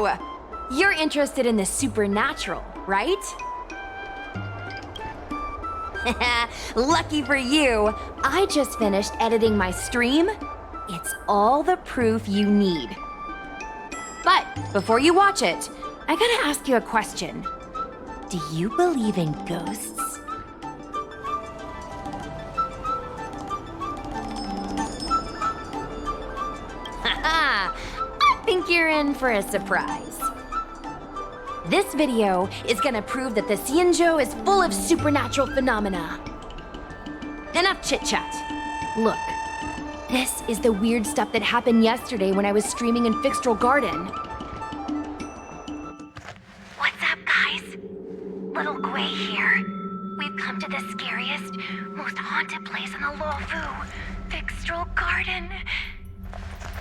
you! You're interested in the supernatural, right? Lucky for you, I just finished editing my stream. It's all the proof you need. But before you watch it, I gotta ask you a question. Do you believe in ghosts? Haha, I think you're in for a surprise. This video is gonna prove that the Xīngqióng is full of supernatural phenomena. Enough chit-chat. Look, this is the weird stuff that happened yesterday when I was streaming in Fixtral Garden. What's up, guys? Little Gui here. We've come to the scariest, most haunted place in the Luofu, Fixtral Garden.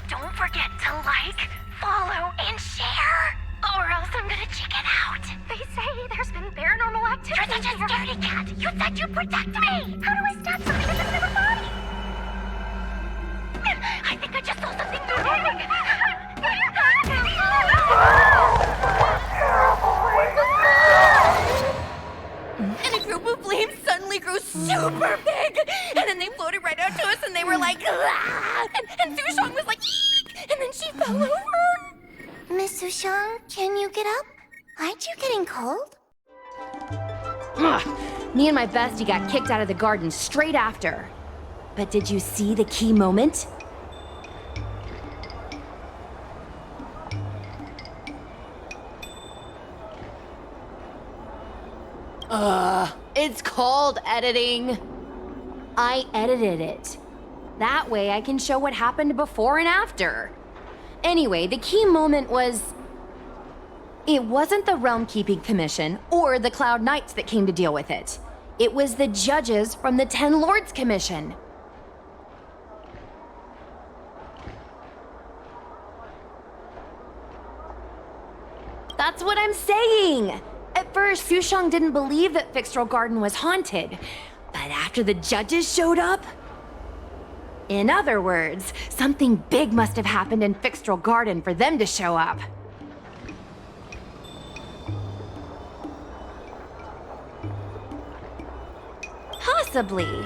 Don't forget to like, follow, and share, or else I'm gonna chicken out. They say there's been paranormal activity. You're such a scaredy cat. You said you'd protect me. How do I stop something that doesn't have a body? I think I just saw something moving. And a group of flames suddenly grew super big, and then they floated right out to us, and they were like, ah! And Sushong was like, eek! And then she fell over. Miss Sushong, can you get up? Aren't you getting cold? Ugh. Me and my bestie got kicked out of the garden straight after. But did you see the key moment? It's called editing. I edited it. That way I can show what happened before and after. Anyway, the key moment was... It wasn't the Realm Keeping Commission or the Cloud Knights that came to deal with it. It was the judges from the Ten Lords Commission. That's what I'm saying! At first, Sushong didn't believe that Fixtral Garden was haunted. But after the judges showed up... In other words, something big must have happened in Fixtral Garden for them to show up. Possibly.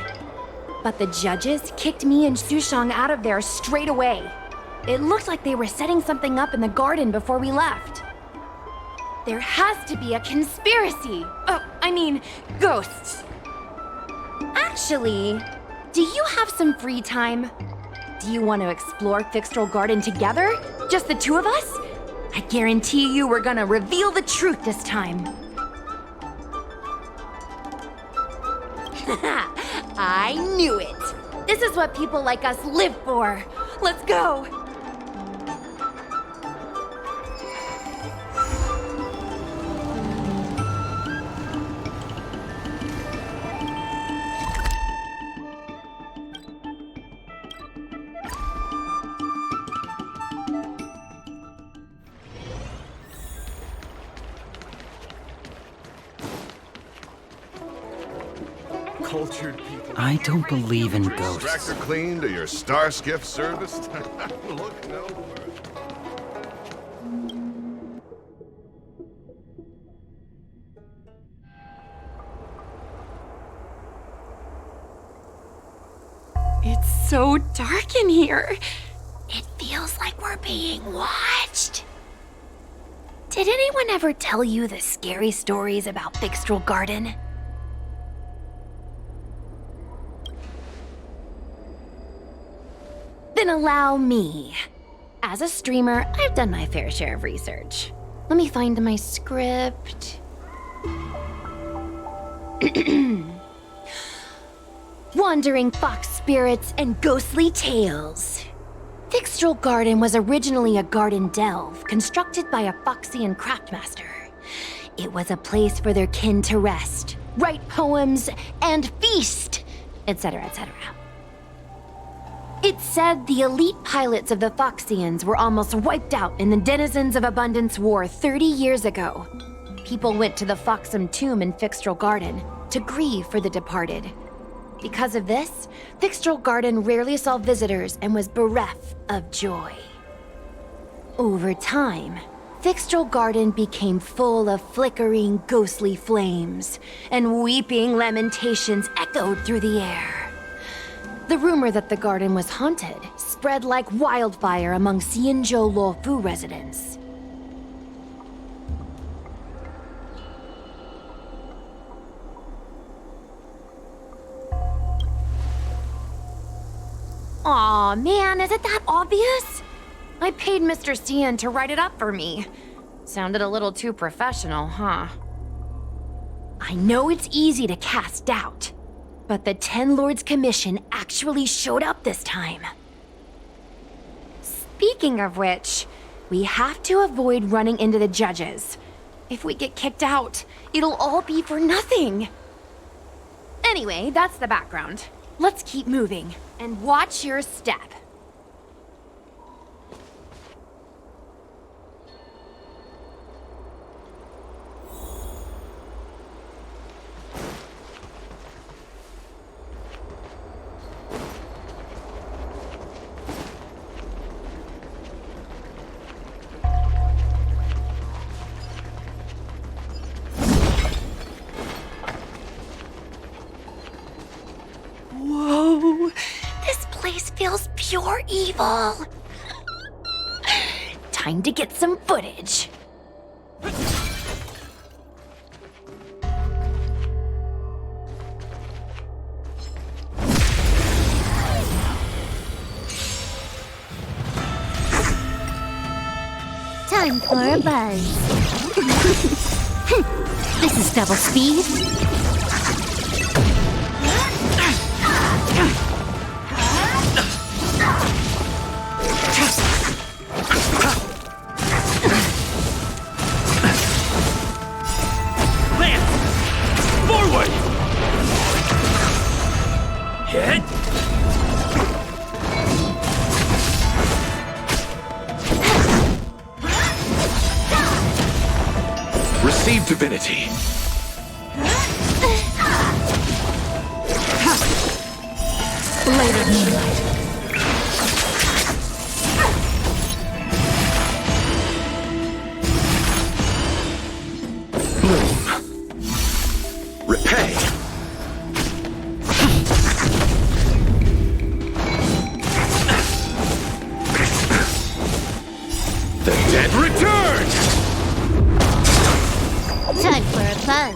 But the judges kicked me and Sushong out of there straight away. It looked like they were setting something up in the garden before we left. There has to be a conspiracy. Oh, I mean, ghosts. Actually, do you have some free time? Do you want to explore Fixtral Garden together? Just the two of us? I guarantee you we're gonna reveal the truth this time. I knew it. This is what people like us live for. Let's go. Cultured people. I don't believe in ghosts. Tractor cleaned or your star skiff serviced? Look no further. It's so dark in here. It feels like we're being watched. Did anyone ever tell you the scary stories about Fixtral Garden? Then allow me. As a streamer, I've done my fair share of research. Let me find my script. Wandering fox spirits and ghostly tales. Fixtral Garden was originally a garden delve constructed by a Foxian craftmaster. It was a place for their kin to rest, write poems, and feast, etc., etc. It's said the elite pilots of the Foxians were almost wiped out in the Denizens of Abundance War 30 years ago. People went to the Foxam tomb in Fixtral Garden to grieve for the departed. Because of this, Fixtral Garden rarely saw visitors and was bereft of joy. Over time, Fixtral Garden became full of flickering, ghostly flames, and weeping lamentations echoed through the air. The rumor that the garden was haunted spread like wildfire among Xīngqióng Tiědào residents. Aw, man, is it that obvious? I paid Mr. Cian to write it up for me. Sounded a little too professional, huh? I know it's easy to cast doubt, but the Ten Lords Commission actually showed up this time. Speaking of which, we have to avoid running into the judges. If we get kicked out, it'll all be for nothing. Anyway, that's the background. Let's keep moving, and watch your step. Whoa! This place feels pure evil! Time to get some footage. Time for a buzz. This is double speed. Forward! Hit! Receive divinity. Blade of moonlight. Repay. The dead return! Time for a buzz.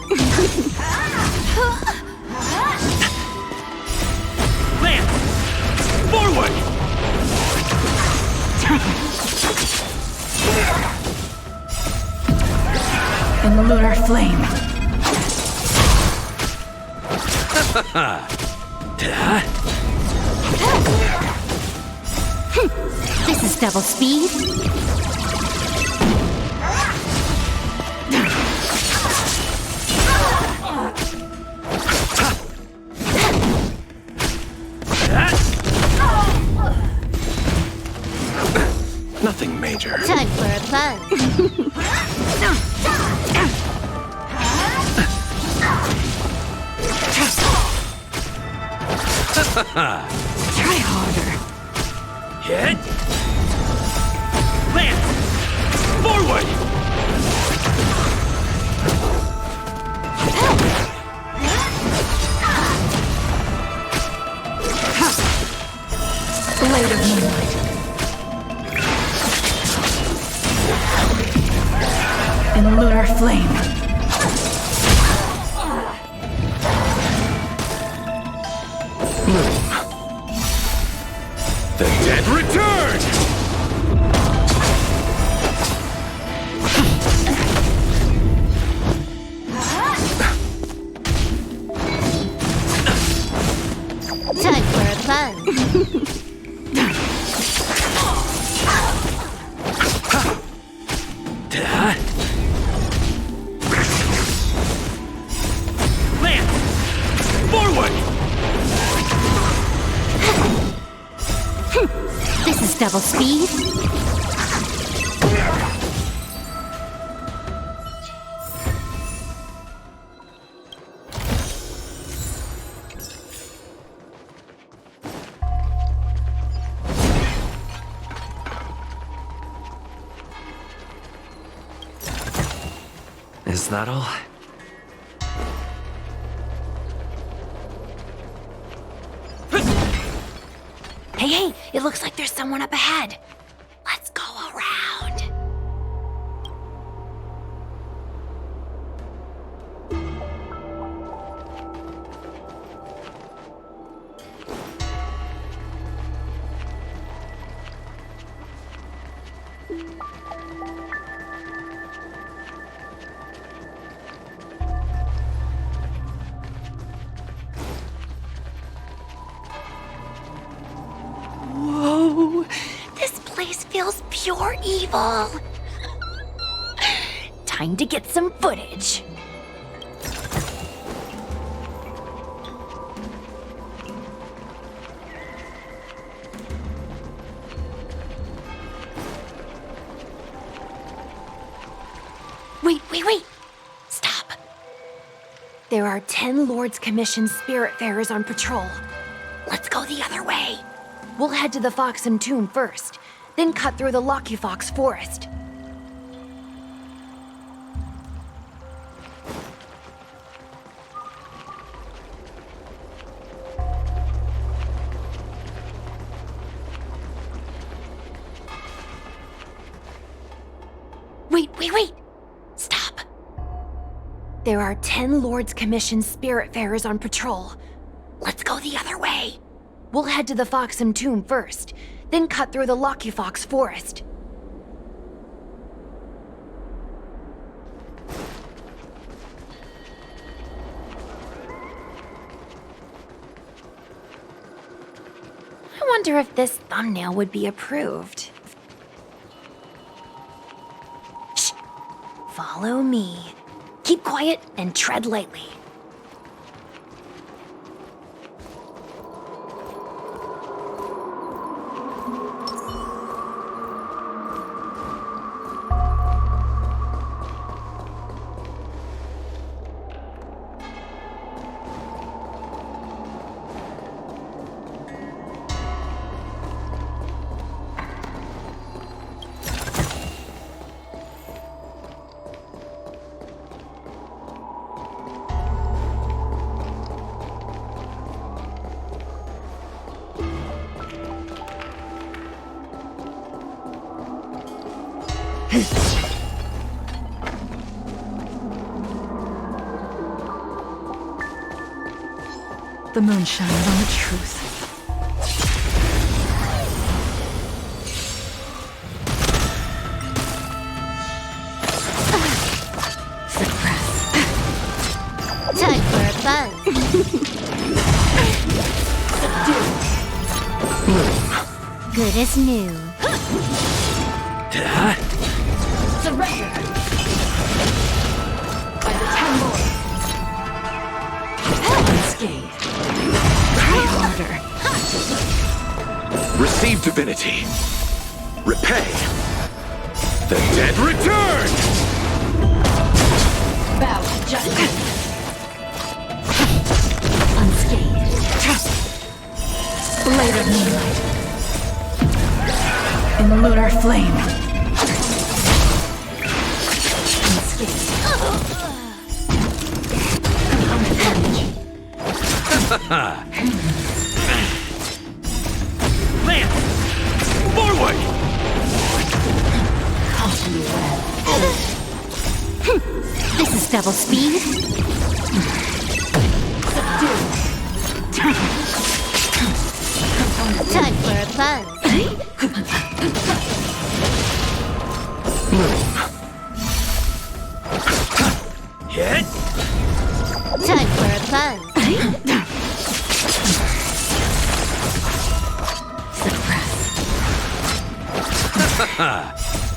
Lance! Forward! In the lunar flame. This is double speed. Nothing major. Time for a buzz. Try harder. Hit! Lance! Forward! Blade of moonlight. In the lunar flame. The dead return! Time for a buzz. Lance! Forward! This is double speed. Is that all? Hey, it looks like there's someone up ahead. Let's go around. Whoa, this place feels pure evil. Time to get some footage. Wait. Stop. There are 10 Lords Commissioned Spiritfarers on patrol. Let's go the other way. We'll head to the Foxian tomb first, then cut through the Lucky Fox forest. Wait. Stop. There are 10 Lords Commissioned Spiritfarers on patrol. Let's go the other way. We'll head to the Foxian tomb first, then cut through the Lucky Fox forest. I wonder if this thumbnail would be approved. Shh! Follow me. Keep quiet and tread lightly. The moon shines on the truth. Suppress. Time for a buzz. Good as new. Surrender! By the 10 Lords. Unscathed. Order. Receive divinity. Repay. The dead return! Bow to justice. Unscathed. Blade of moonlight. In lunar flame. Unscathed. Lance! Forward! This is double speed. Time for a buzz. Hit! Time for a buzz.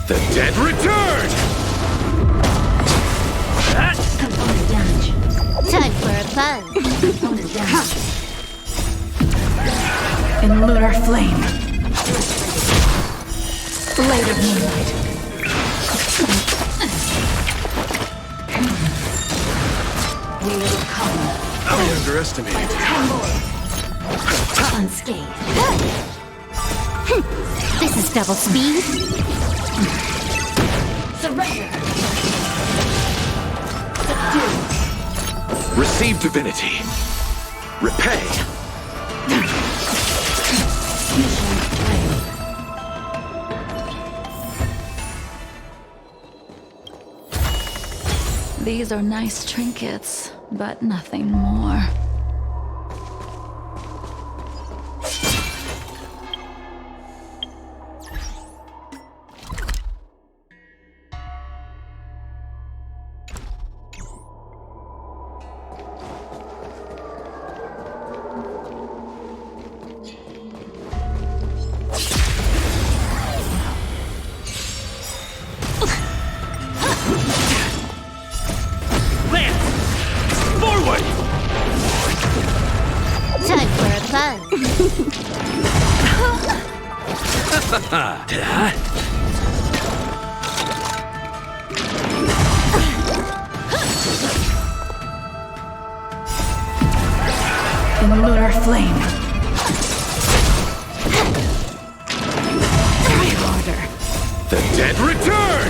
The dead return! Component damage. Time for a buzz. Component damage. In lunar flame. Blade of moonlight. We will come. I underestimated. 10 Lords. Unscathed. This is double speed. Surrender! Receive divinity. Repay. These are nice trinkets, but nothing more. In lunar flame. Try harder. The dead return!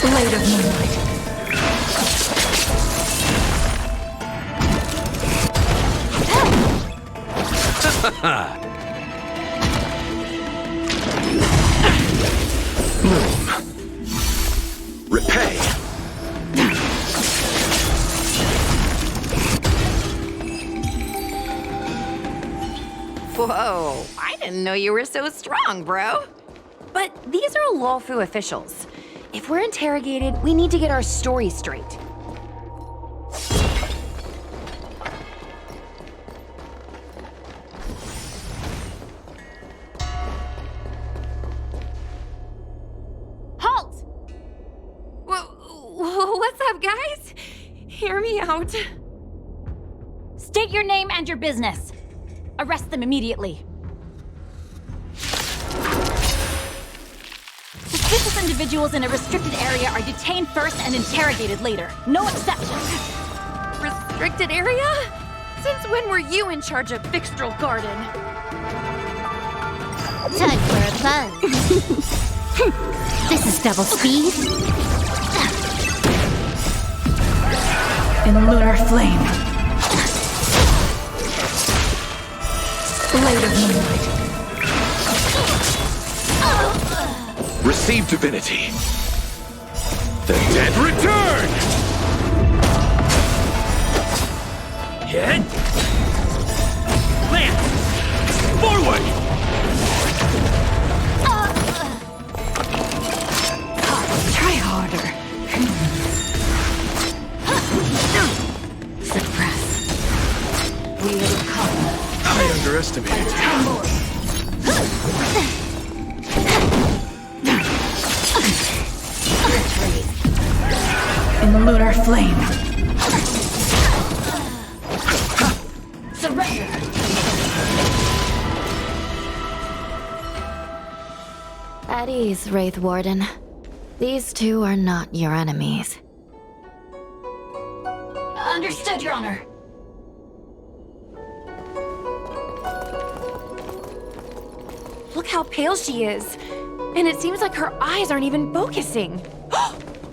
Blade of moonlight. Bloom. Repay. Whoa, I didn't know you were so strong, bro. But these are Luofu officials. If we're interrogated, we need to get our story straight. Halt! What's up, guys? Hear me out. State your name and your business. Arrest them immediately. Suspicious individuals in a restricted area are detained first and interrogated later. No exceptions. Restricted area? Since when were you in charge of Fixtral Garden? Time for a plunge. This is double speed. In lunar flame. Blade of moonlight. Receive divinity. The dead return! Hit! Land! Forward! Try harder. Suppress. We will come. I underestimated you. In the lunar flame. Surrender. At ease, Wraith Warden. These two are not your enemies. Understood, Your Honor. Look how pale she is. And it seems like her eyes aren't even focusing.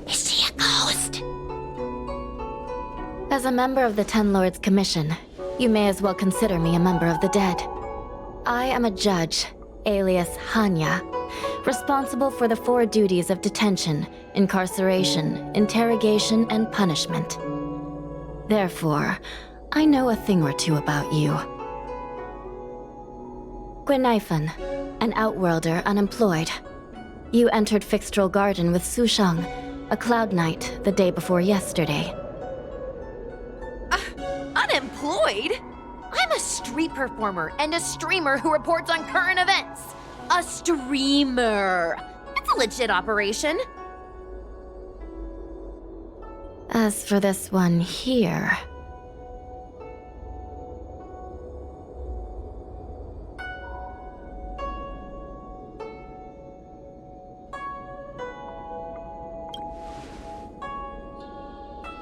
Is she a ghost? As a member of the Ten Lords Commission, you may as well consider me a member of the dead. I am a judge, alias Hanya, responsible for the 4 duties of detention, incarceration, interrogation, and punishment. Therefore, I know a thing or two about you. Gwenifan, an outworlder unemployed. You entered Fixtral Garden with Sushang, a cloud knight, the day before yesterday. Unemployed? I'm a street performer and a streamer who reports on current events. A streamer. It's a legit operation. As for this one here...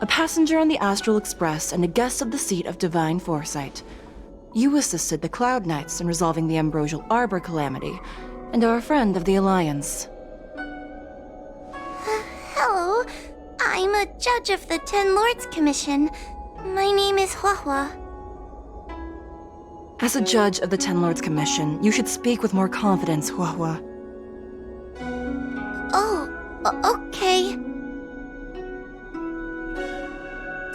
A passenger on the Astral Express and a guest of the seat of divine foresight. You assisted the Cloud Knights in resolving the Ambrosial Arbor calamity, and are a friend of the Alliance. a judge of the Ten Lords Commission. My name is Huahua. As a judge of the Ten Lords Commission, you should speak with more confidence, Huahua. Oh, okay.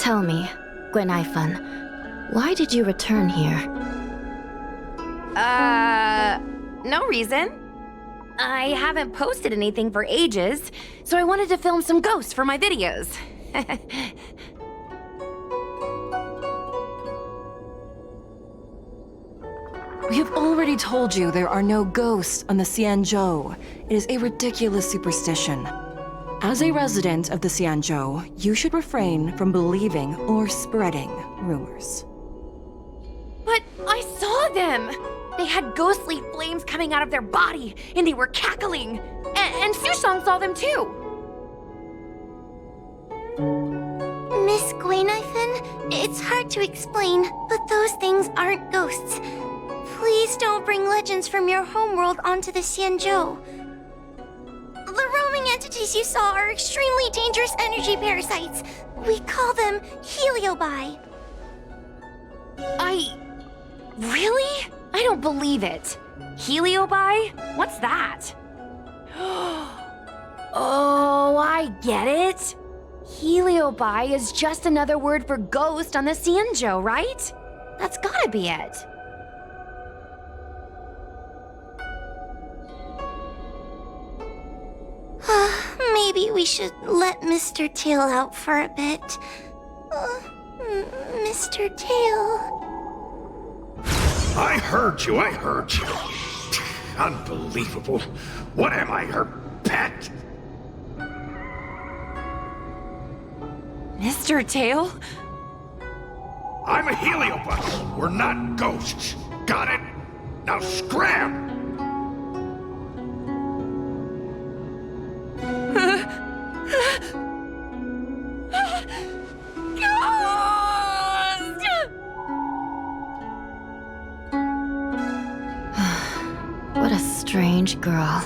Tell me, Gwenaifan, why did you return here? No reason. I haven't posted anything for ages, so I wanted to film some ghosts for my videos. We have already told you there are no ghosts on the Xianzhou. It is a ridiculous superstition. As a resident of the Xianzhou, you should refrain from believing or spreading rumors. But I saw them! They had ghostly flames coming out of their body, and they were cackling. And Sushang saw them too! Miss Gwenaifan, it's hard to explain, but those things aren't ghosts. Please don't bring legends from your homeworld onto the Xianzhou. The roaming entities you saw are extremely dangerous energy parasites. We call them Heliobi. Really? I don't believe it. Heliobi? What's that? Oh, I get it. Heliobi is just another word for ghost on the Xianzhou, right? That's gotta be it. Maybe we should let Mr. Tail out for a bit. Mr. Tail... I heard you. Unbelievable. What am I, her pet? Mr. Tail? I'm a heliobus. We're not ghosts. Got it? Now scram! What a strange girl.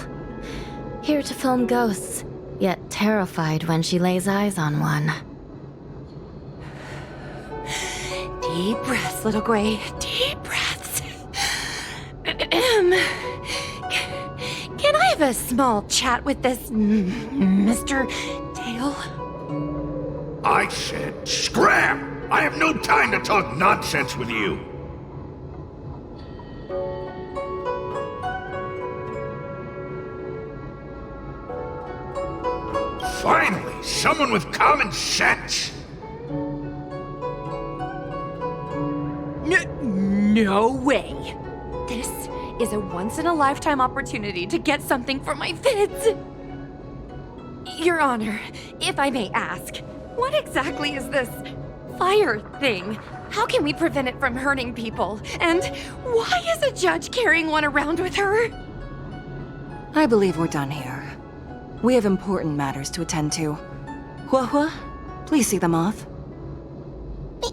Here to film ghosts, yet terrified when she lays eyes on one. Deep breaths, little Gray. Deep breaths. Can I have a small chat with this Mr. Tail? I said scram! I have no time to talk nonsense with you. Finally, someone with common sense. No way. This is a once-in-a-lifetime opportunity to get something for my vids. Your Honor, if I may ask, what exactly is this fire thing? How can we prevent it from hurting people? And why is a judge carrying one around with her? I believe we're done here. We have important matters to attend to. Huahua, please see them off.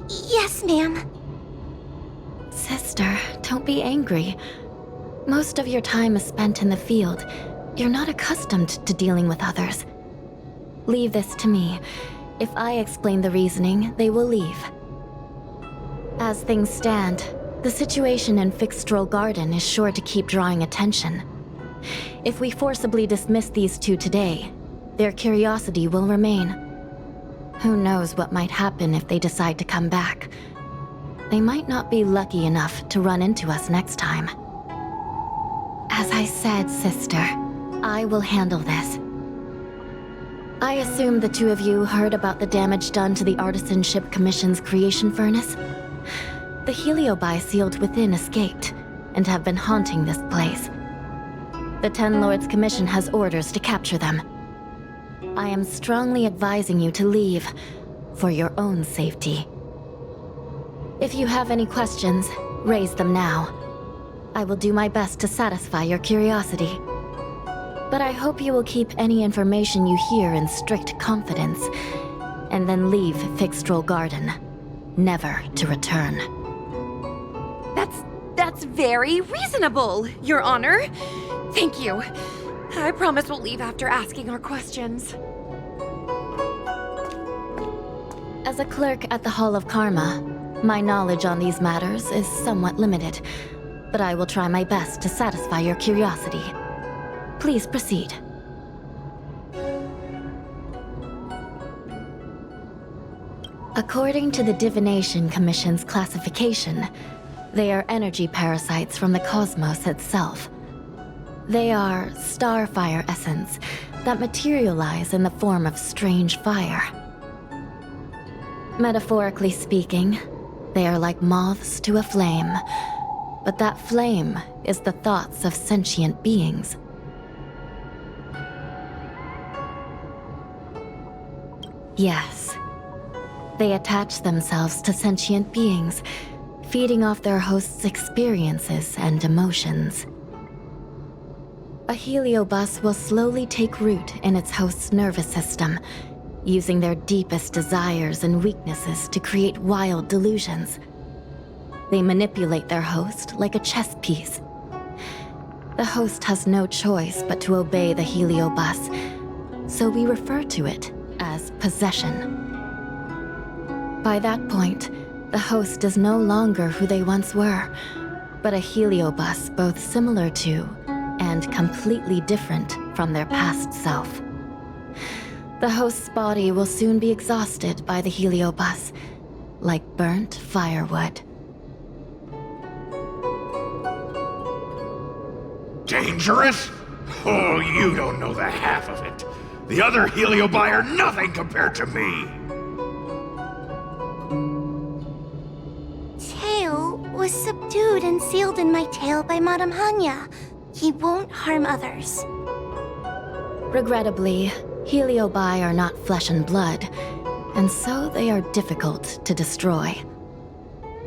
Yes, ma'am. Sister, don't be angry. Most of your time is spent in the field. You're not accustomed to dealing with others. Leave this to me. If I explain the reasoning, they will leave. As things stand, the situation in Fixstral Garden is sure to keep drawing attention. If we forcibly dismiss these two today, their curiosity will remain. Who knows what might happen if they decide to come back. They might not be lucky enough to run into us next time. As I said, sister, I will handle this. I assume the two of you heard about the damage done to the Artisanship Commission's creation furnace? The Heliobi sealed within escaped, and have been haunting this place. The Ten Lords Commission has orders to capture them. I am strongly advising you to leave, for your own safety. If you have any questions, raise them now. I will do my best to satisfy your curiosity. But I hope you will keep any information you hear in strict confidence, and then leave Fixstral Garden, never to return. That's very reasonable, Your Honor. Thank you. I promise we'll leave after asking our questions. As a clerk at the Hall of Karma, my knowledge on these matters is somewhat limited, but I will try my best to satisfy your curiosity. Please proceed. According to the Divination Commission's classification, they are energy parasites from the cosmos itself. They are starfire essence that materialize in the form of strange fire. Metaphorically speaking, they are like moths to a flame, but that flame is the thoughts of sentient beings. Yes. They attach themselves to sentient beings, feeding off their host's experiences and emotions. A heliobus will slowly take root in its host's nervous system, using their deepest desires and weaknesses to create wild delusions. They manipulate their host like a chess piece. The host has no choice but to obey the heliobus, so we refer to it as possession. By that point, the host is no longer who they once were, but a heliobus both similar to and completely different from their past self. The host's body will soon be exhausted by the heliobus, like burnt firewood. Dangerous? Oh, you don't know the half of it. The other heliobi are nothing compared to me. Tail was subdued and sealed in my tail by Madame Hanya. He won't harm others. Regrettably, heliobi are not flesh and blood, and so they are difficult to destroy.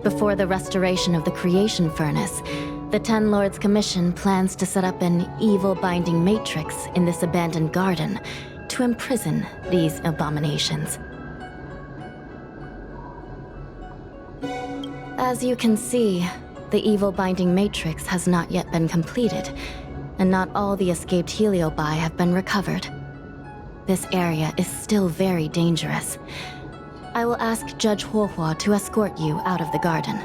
Before the restoration of the creation furnace, the Ten Lords Commission plans to set up an evil binding matrix in this abandoned garden to imprison these abominations. As you can see, the evil binding matrix has not yet been completed, and not all the escaped heliobi have been recovered. This area is still very dangerous. I will ask Judge Huohua to escort you out of the garden.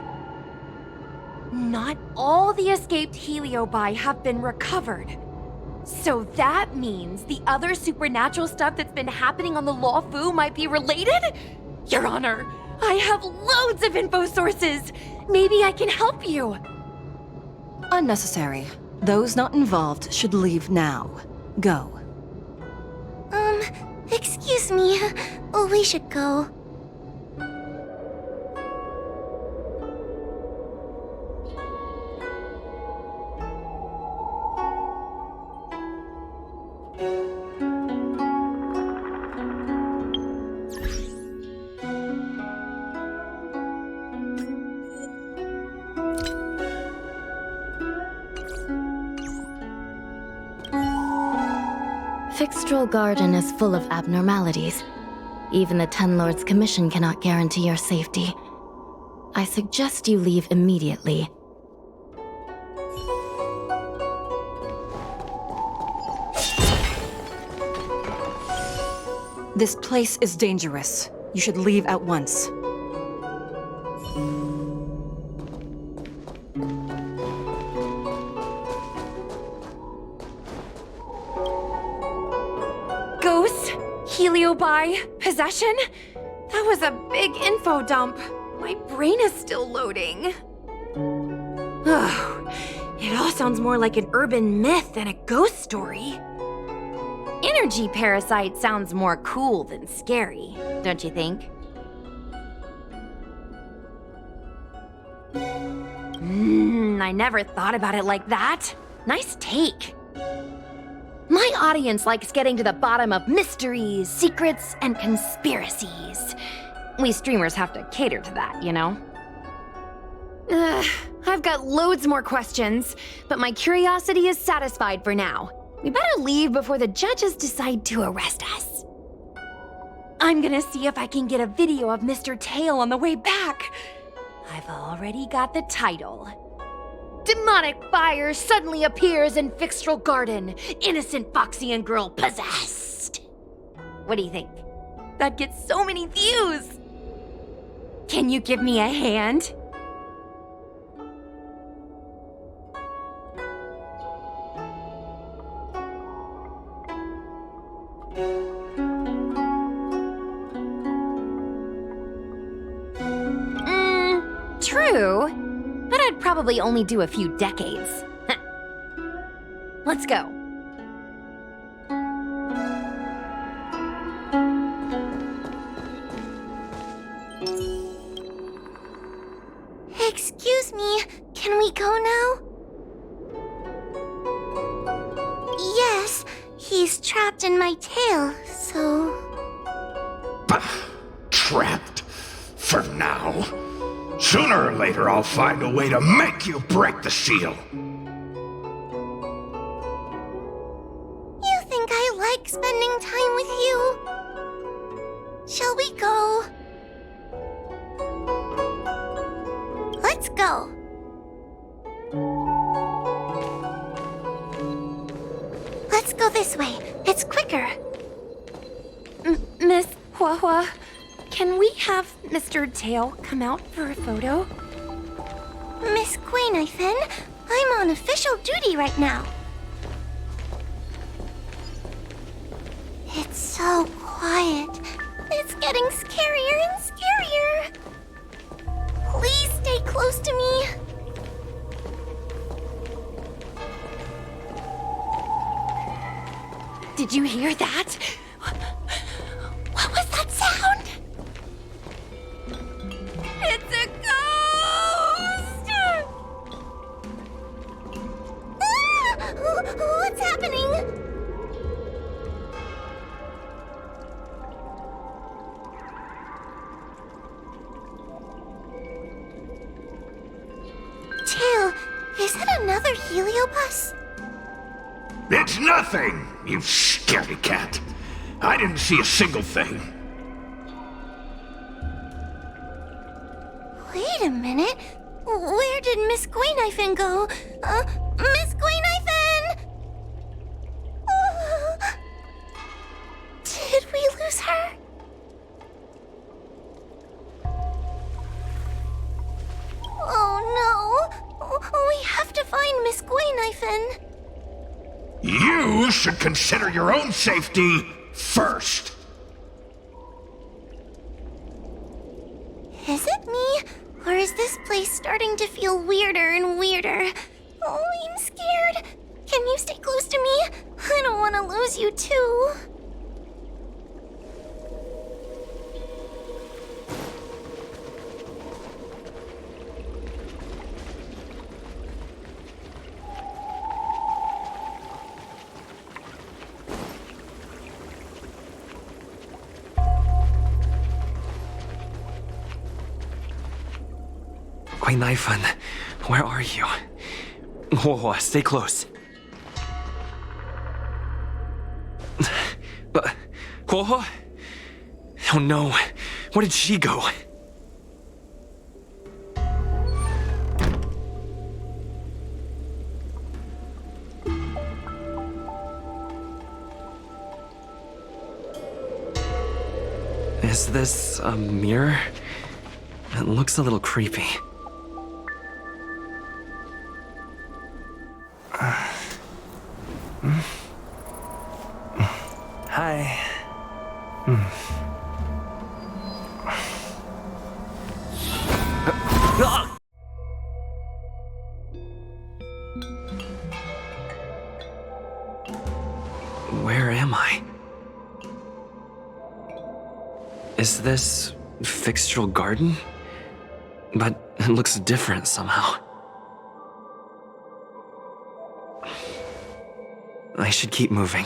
Not all the escaped heliobi have been recovered. So that means the other supernatural stuff that's been happening on the Luofu might be related? Your Honor, I have loads of info sources. Maybe I can help you. Unnecessary. Those not involved should leave now. Go. Excuse me. We should go. Fixtral Garden is full of abnormalities. Even the Ten Lords Commission cannot guarantee your safety. I suggest you leave immediately. This place is dangerous. You should leave at once. Ghosts? Heliobi? Possession? That was a big info dump. My brain is still loading. Oh, it all sounds more like an urban myth than a ghost story. Energy parasite sounds more cool than scary, don't you think? I never thought about it like that. Nice take. My audience likes getting to the bottom of mysteries, secrets, and conspiracies. We streamers have to cater to that, you know? I've got loads more questions, but my curiosity is satisfied for now. We better leave before the judges decide to arrest us. I'm gonna see if I can get a video of Mr. Tail on the way back. I've already got the title. Demonic fire suddenly appears in Fixtral Garden. Innocent Foxian girl possessed. What do you think? That gets so many views. Can you give me a hand? True, but I'd probably only do a few decades. Let's go. Excuse me, can we go now? Yes, he's trapped in my tail, so... Trapped? For now? Sooner or later I'll find a way to make you break the seal. You think I like spending time with you? Shall we go? Let's go. Let's go this way. It's quicker. Miss Huahua, can we have Mr. Tail come out for a photo? Miss Guinaifen, I'm on official duty right now. It's so quiet. It's getting scarier and scarier. Please stay close to me. Did you hear that? What was that sound? It's a ghost! Ah! What's happening? Tail, is it another heliobus? It's nothing, you scaredy cat. I didn't see a single thing. Wait a minute. Where did Miss Guinaifen go? Miss Guinaifen! Did we lose her? Oh no! We have to find Miss Guinaifen. You should consider your own safety first. Is it me? Or is this place starting to feel weirder and weirder? Oh, I'm scared. Can you stay close to me? I don't want to lose you too. Guinaifen, where are you? Whoa, stay close. But, Huohuo? Oh no, where did she go? Is this a mirror? It looks a little creepy. Hi. Where am I? Is this Fixtral Garden? But it looks different somehow. I should keep moving.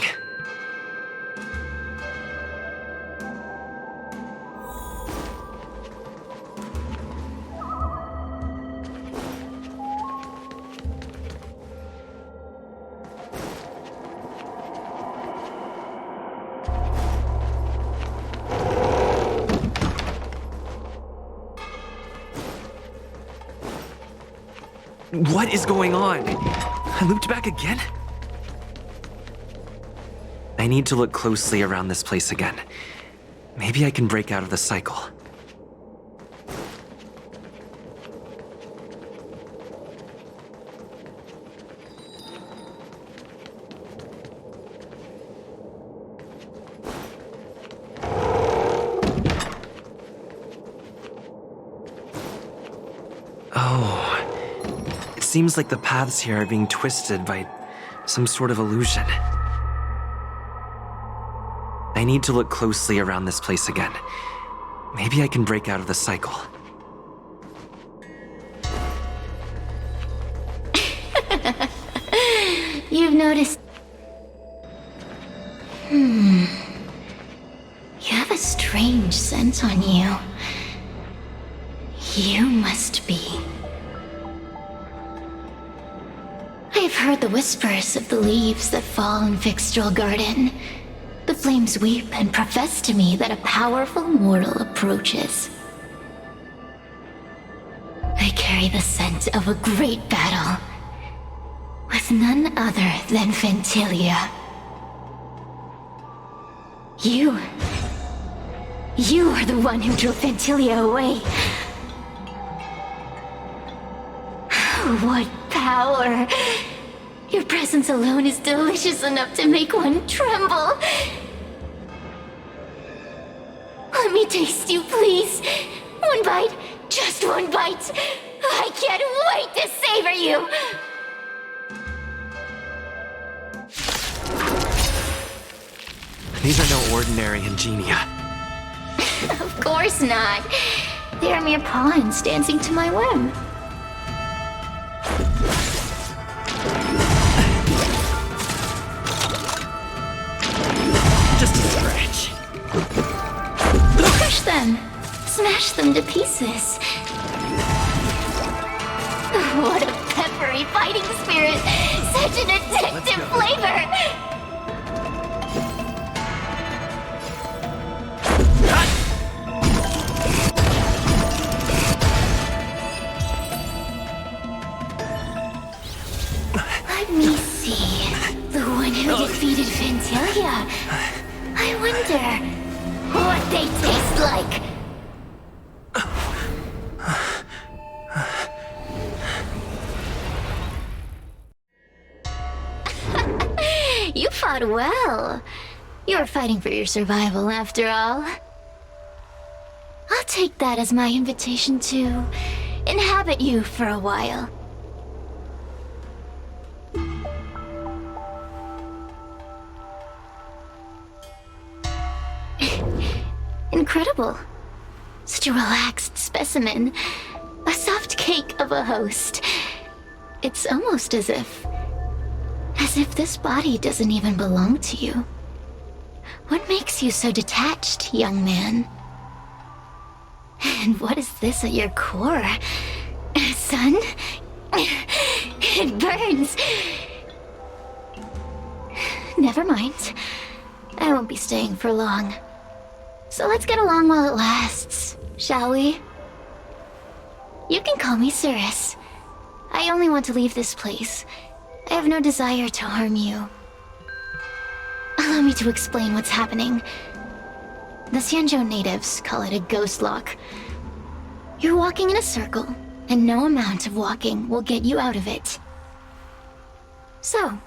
What is going on? I looped back again? I need to look closely around this place again. Maybe I can break out of the cycle. seems like the paths here are being twisted by some sort of illusion. I need to look closely around this place again. Maybe I can break out of the cycle. You've noticed... You have a strange scent on you. You must be... I've heard the whispers of the leaves that fall in Fixtral Garden. The flames weep and profess to me that a powerful mortal approaches. They carry the scent of a great battle, with none other than Ventilia. You are the one who drove Ventilia away. What power! Your presence alone is delicious enough to make one tremble. Let me taste you, please. One bite, just one bite. I can't wait to savor you. These are no ordinary ingenia. Of course not. They are mere pawns dancing to my whim. Just a scratch. Crush them. Smash them to pieces. What a peppery fighting spirit. Such an addictive flavor. Let me see. The one who defeated Ventilia. I wonder what they taste like. You fought well. You were fighting for your survival, after all. I'll take that as my invitation to inhabit you for a while. Incredible. Such a relaxed specimen. A soft cake of a host. It's almost as if this body doesn't even belong to you. What makes you so detached, young man? And what is this at your core? Sun? It burns. Never mind. I won't be staying for long. So let's get along while it lasts, shall we? You can call me Cirrus. I only want to leave this place. I have no desire to harm you. Allow me to explain what's happening. The Xianzhou natives call it a ghost lock. You're walking in a circle, and no amount of walking will get you out of it. So,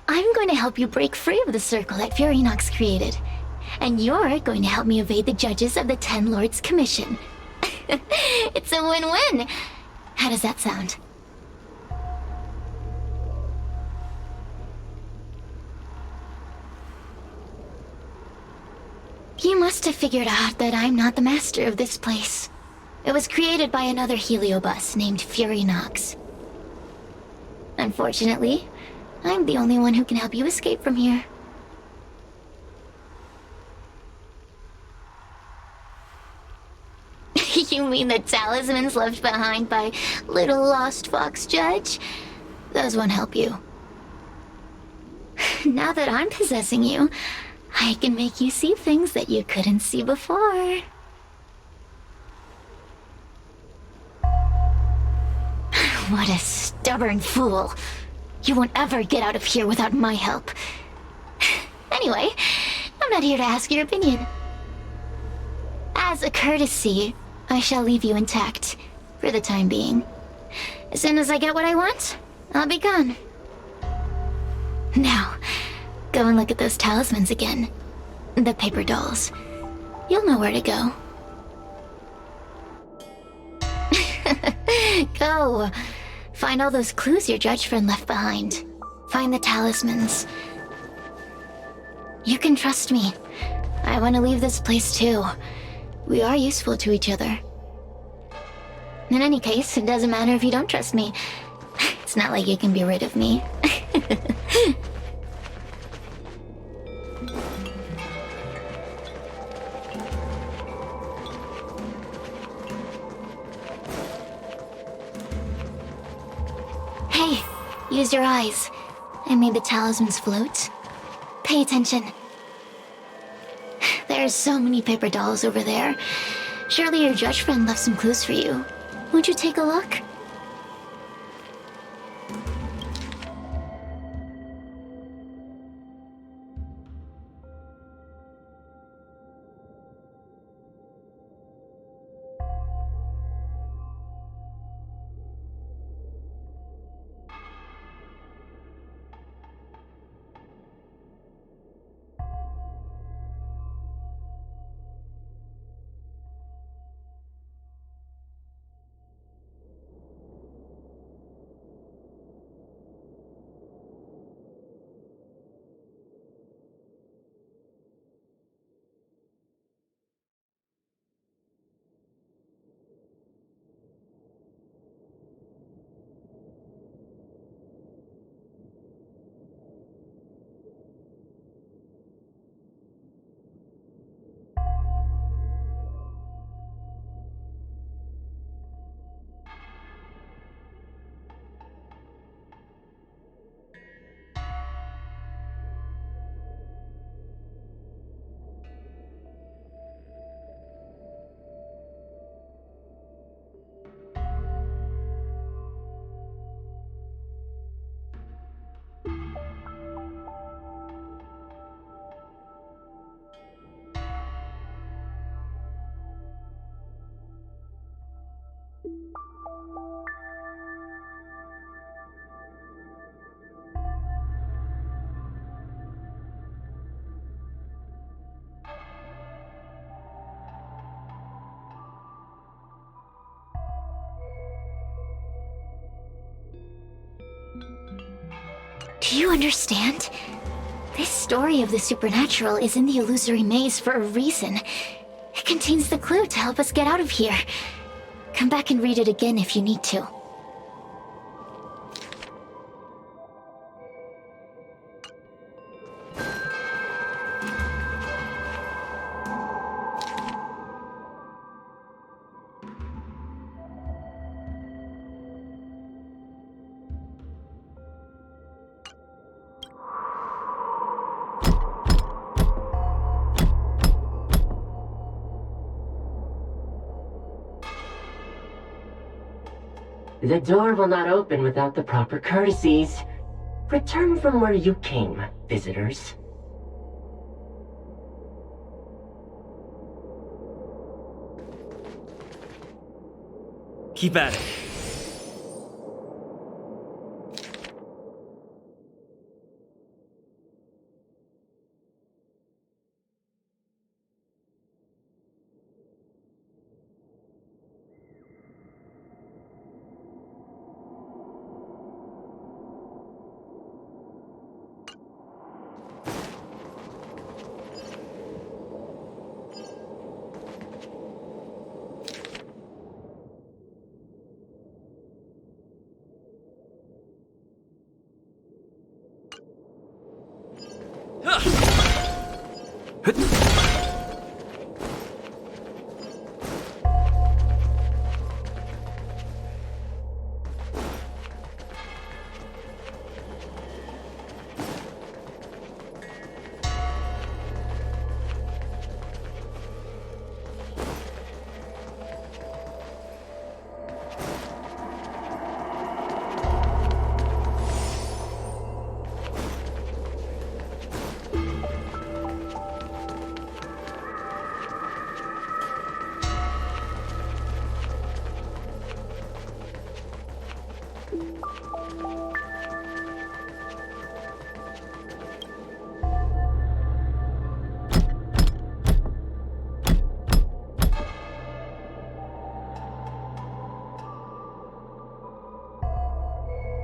I'm going to help you break free of the circle that Furinox created. And you're going to help me evade the judges of the Ten Lords Commission. It's a win-win. How does that sound? You must have figured out that I'm not the master of this place. It was created by another heliobus named Furinox. Unfortunately, I'm the only one who can help you escape from here. You mean the talismans left behind by little lost fox judge? Those won't help you. Now that I'm possessing you, I can make you see things that you couldn't see before. What a stubborn fool. You won't ever get out of here without my help. Anyway, I'm not here to ask your opinion. As a courtesy, I shall leave you intact, for the time being. As soon as I get what I want, I'll be gone. Now, go and look at those talismans again. The paper dolls. You'll know where to go. Find all those clues your judge friend left behind. Find the talismans. You can trust me. I want to leave this place too. We are useful to each other. In any case, it doesn't matter if you don't trust me. It's not like you can be rid of me. Hey, use your eyes. I made the talismans float. Pay attention. There's so many paper dolls over there. Surely your judge friend left some clues for you. Won't you take a look? Do you understand? This story of the supernatural is in the illusory maze for a reason. It contains the clue to help us get out of here. Come back and read it again if you need to. The door will not open without the proper courtesies. Return from where you came, visitors. Keep at it.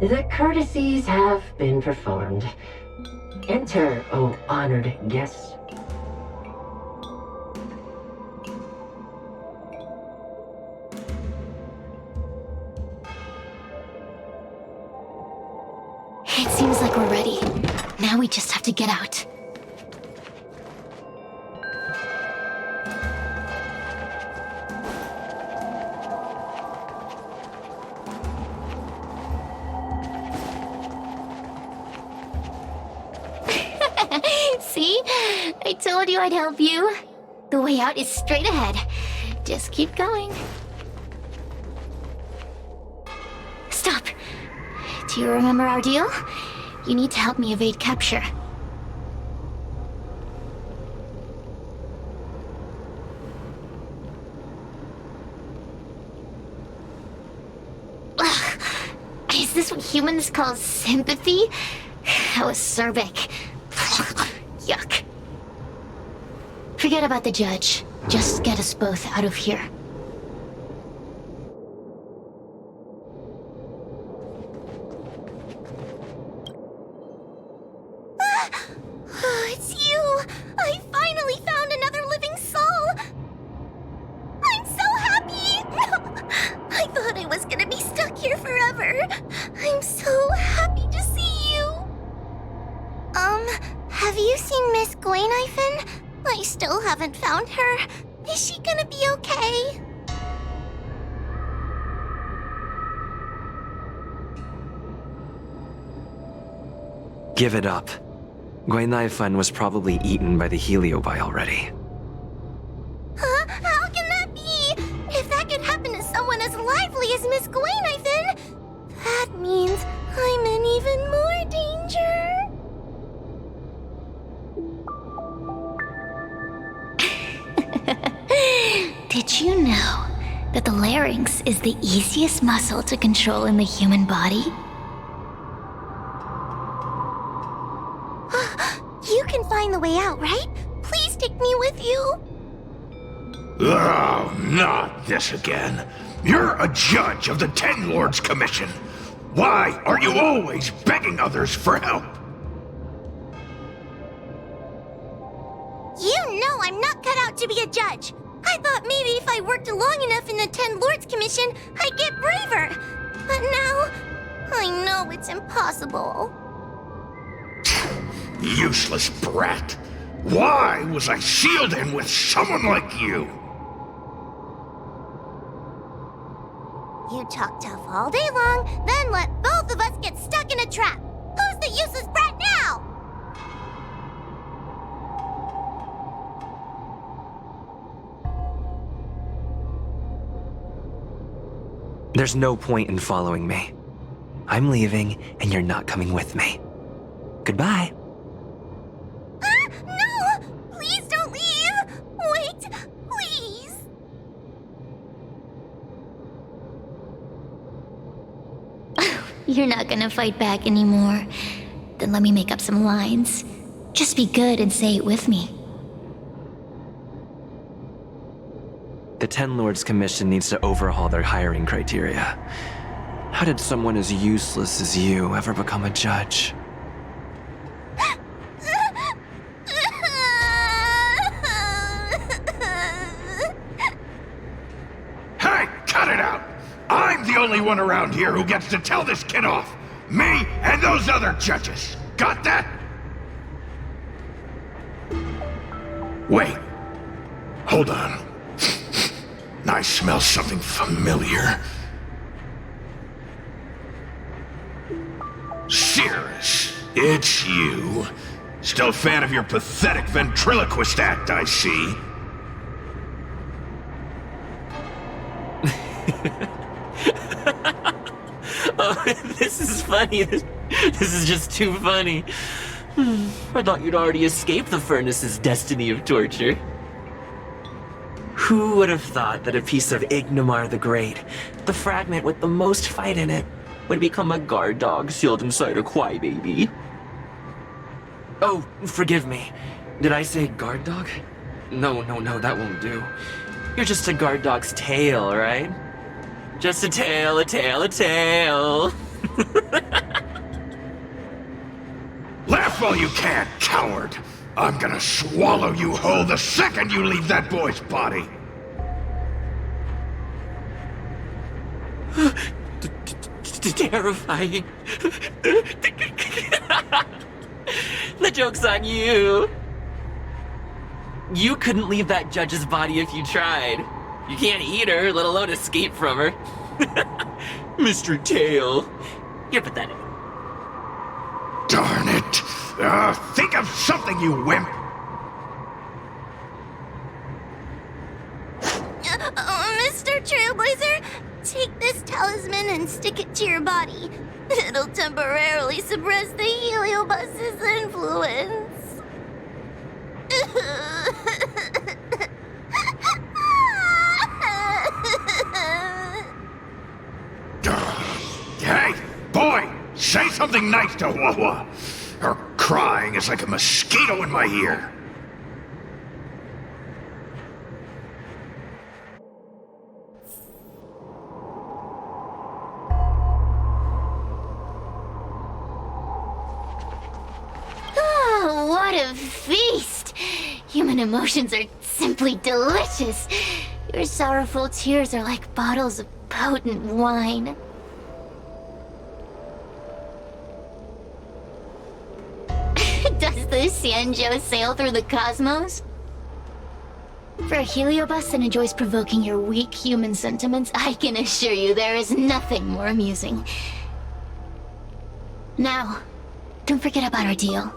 The courtesies have been performed. Enter, O honored guests. It seems like we're ready. Now we just have to get out. See? I told you I'd help you. The way out is straight ahead. Just keep going. Stop. Do you remember our deal? You need to help me evade capture. Ugh. Is this what humans call sympathy? How acerbic. Yuck. Forget about the judge. Just get us both out of here. It's you! I finally found another living soul! I'm so happy! I thought I was gonna be stuck here forever. I'm so happy to see you. Have you seen Miss Gwaynifin? I still haven't found her. Is she gonna be okay? Give it up. Gwaynifin was probably eaten by the Heliobi already. Huh? How can that be? If that could happen to someone as lively as Miss Gwaynifin, that means I'm in even more danger. Did you know that the larynx is the easiest muscle to control in the human body? You can find the way out, right? Please take me with you. Oh, not this again. You're a judge of the Ten Lords Commission. Why are you always begging others for help? You know I'm not cut out to be a judge. I thought maybe if I worked long enough in the Ten Lords Commission, I'd get braver. But now, I know it's impossible. Useless brat. Why was I sealed in with someone like you? You talk tough all day long, then let both of us get stuck in a trap. Who's the useless brat now? There's no point in following me. I'm leaving, and you're not coming with me. Goodbye. No! Please don't leave! Wait, please! You're not gonna fight back anymore. Then let me make up some lines. Just be good and say it with me. The Ten Lords Commission needs to overhaul their hiring criteria. How did someone as useless as you ever become a judge? Hey, cut it out! I'm the only one around here who gets to tell this kid off. Me and those other judges. Got that? Wait. Hold on. I smell something familiar. Cirrus, it's you. Still a fan of your pathetic ventriloquist act, I see. Oh, this is funny. This is just too funny. I thought you'd already escaped the furnace's destiny of torture. Who would have thought that a piece of Ignomar the Great, the fragment with the most fight in it, would become a guard dog sealed inside a crybaby? Oh, forgive me. Did I say guard dog? No, that won't do. You're just a guard dog's tail, right? Just a tail, a tail, a tail. Laugh while you can, coward! I'm gonna swallow you whole the second you leave that boy's body! Terrifying. The joke's on you. You couldn't leave that judge's body if you tried. You can't eat her, let alone escape from her. Mr. Tail, you're pathetic. Darn it! Think of something, you wimp! Mr. Trailblazer, take this talisman and stick it to your body. It'll temporarily suppress the Heliobus's influence. Hey, boy! Say something nice to Wawa! Her crying is like a mosquito in my ear. Oh, what a feast! Human emotions are simply delicious. Your sorrowful tears are like bottles of potent wine. Does the Xianzhou sail through the cosmos? For a Heliobus that enjoys provoking your weak human sentiments, I can assure you there is nothing more amusing. Now, don't forget about our deal.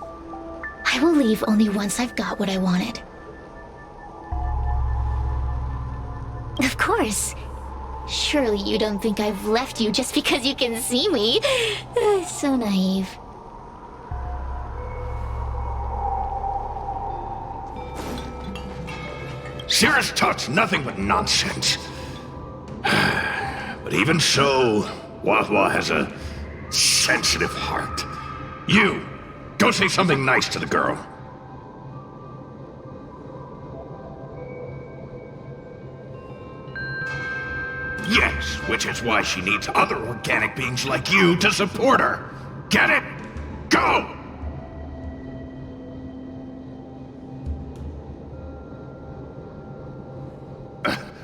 I will leave only once I've got what I wanted. Of course. Surely you don't think I've left you just because you can see me. So naive. Cirrus talks nothing but nonsense. But even so, Wawa has a sensitive heart. You, go say something nice to the girl. Yes, which is why she needs other organic beings like you to support her. Get it? Go!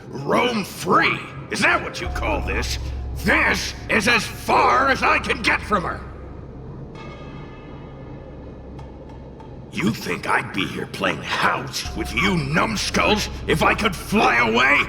Roam free? Is that what you call this? This is as far as I can get from her. You think I'd be here playing house with you numbskulls if I could fly away?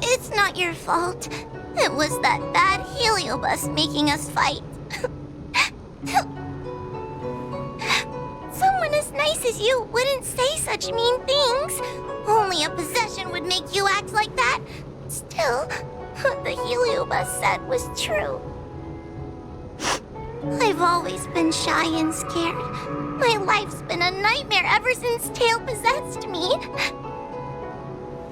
It's not your fault. It was that bad Heliobus making us fight. Someone as nice as you wouldn't say such mean things. Only a possession would make you act like that. Still, what the Heliobus said was true. I've always been shy and scared. My life's been a nightmare ever since Tail possessed me.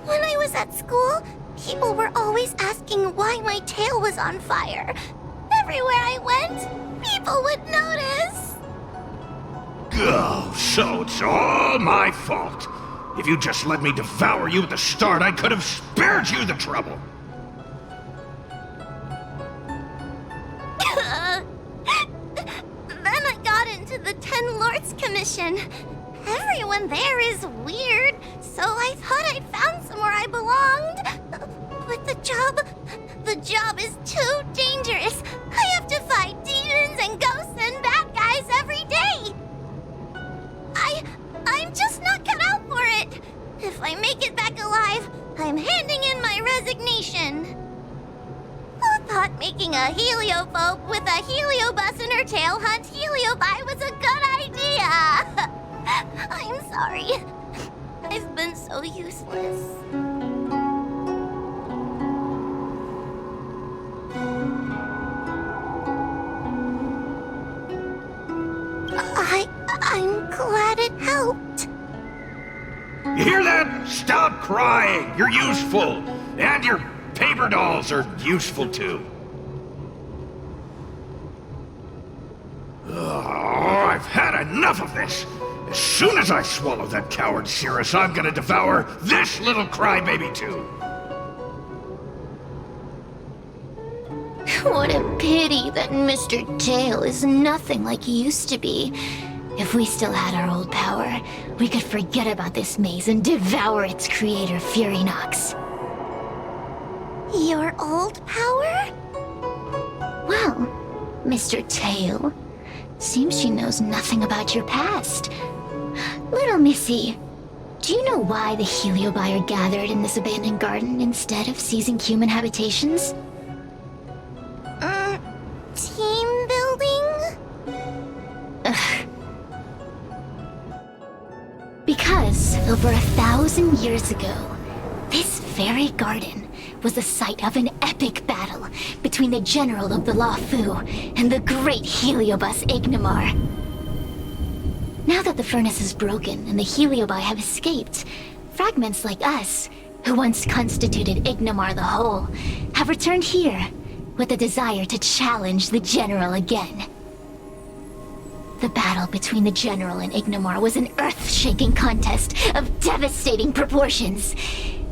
When I was at school, people were always asking why my tail was on fire. Everywhere I went, people would notice. Oh, so it's all my fault. If you just let me devour you at the start, I could have spared you the trouble. Then I got into the Ten Lords Commission. Everyone there is weird, so I thought I'd found somewhere I belonged. But the job is too dangerous. I have to fight demons and ghosts and bad guys every day. I'm just not cut out for it. If I make it back alive, I'm handing in my resignation. Who thought making a heliophobe with a heliobus in her tail hunt heliobi was a good idea? I'm sorry. I've been so useless. I'm glad it helped. You hear that? Stop crying. You're useful. And you're paper dolls are useful too. Oh, I've had enough of this. As soon as I swallow that coward Cirrus, I'm gonna devour this little crybaby too. What a pity that Mr. Tail is nothing like he used to be. If we still had our old power, we could forget about this maze and devour its creator, Furynox. Your old power? Well, Mr. Tail, seems she knows nothing about your past. Little Missy, do you know why the Heliobi are gathered in this abandoned garden instead of seizing human habitations? Team building? Ugh. Because over 1,000 years ago, this very garden was the site of an epic battle between the general of the Luofu and the great Heliobus Ignimar. Now that the furnace is broken and the Heliobi have escaped, fragments like us, who once constituted Ignimar the Whole, have returned here with a desire to challenge the general again. The battle between the general and Ignimar was an earth-shaking contest of devastating proportions.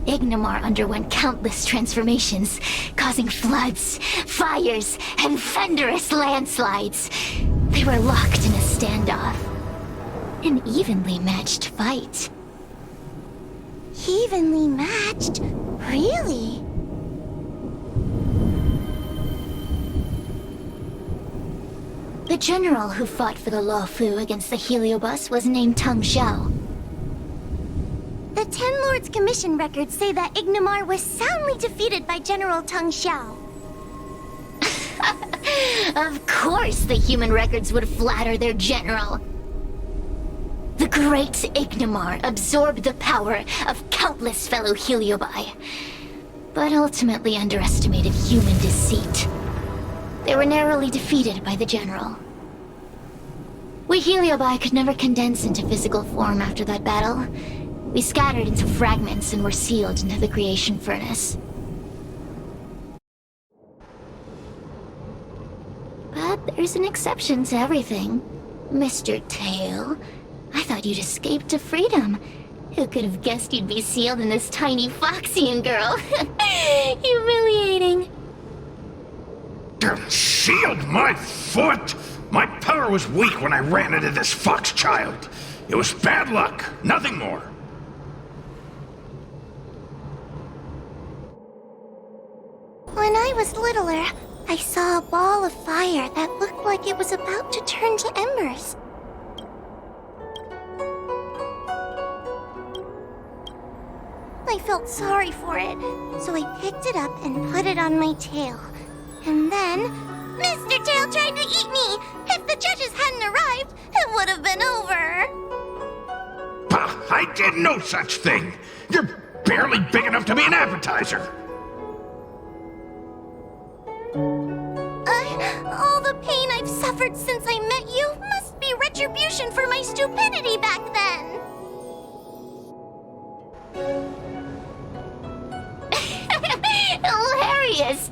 Ignimar underwent countless transformations, causing floods, fires, and thunderous landslides. They were locked in a standoff. An evenly matched fight. Evenly matched? Really? The general who fought for the Luofu against the Heliobus was named Teng Xiao. The Ten Lords' Commission records say that Ignimar was soundly defeated by General Teng Xiao. Of course the human records would flatter their general. The great Ignimar absorbed the power of countless fellow Heliobi, but ultimately underestimated human deceit. They were narrowly defeated by the general. We Heliobi could never condense into physical form after that battle. We scattered into fragments and were sealed into the creation furnace. But there's an exception to everything. Mr. Tail, I thought you'd escaped to freedom. Who could have guessed you'd be sealed in this tiny Foxian girl? Humiliating. Sealed my foot? My power was weak when I ran into this fox child. It was bad luck, nothing more. When I was littler, I saw a ball of fire that looked like it was about to turn to embers. I felt sorry for it, so I picked it up and put it on my tail. And then, Mr. Tail tried to eat me! If the judges hadn't arrived, it would have been over! Bah, I did no such thing! You're barely big enough to be an appetizer! All the pain I've suffered since I met you must be retribution for my stupidity back then! Hilarious!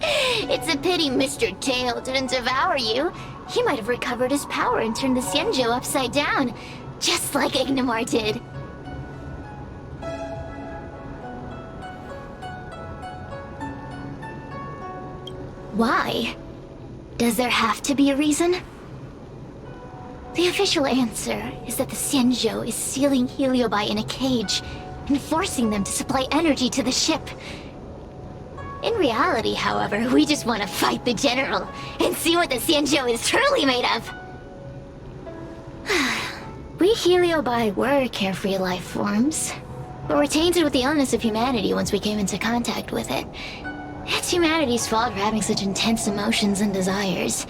It's a pity Mr. Tail didn't devour you. He might have recovered his power and turned the Xianzhou upside down, just like Ignimar did. Why? Does there have to be a reason? The official answer is that the Xianzhou is sealing Heliobi in a cage and forcing them to supply energy to the ship. In reality, however, we just want to fight the general and see what the Xianzhou is truly made of. We Heliobi were carefree life forms, but were tainted with the illness of humanity once we came into contact with it. It's humanity's fault for having such intense emotions and desires.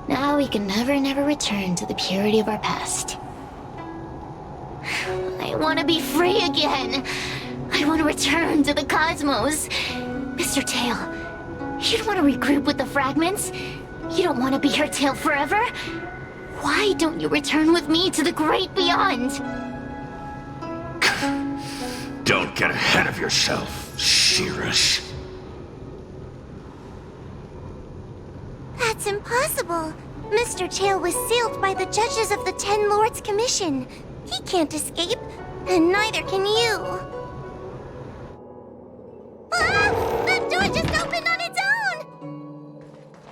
Now we can never return to the purity of our past. I want to be free again. I want to return to the cosmos. Mr. Tail, you don't want to regroup with the fragments? You don't want to be her tail forever? Why don't you return with me to the great beyond? Don't get ahead of yourself, Cirrus. Mr. Tail was sealed by the judges of the Ten Lords Commission. He can't escape, and neither can you. Ah! The door just opened on its own!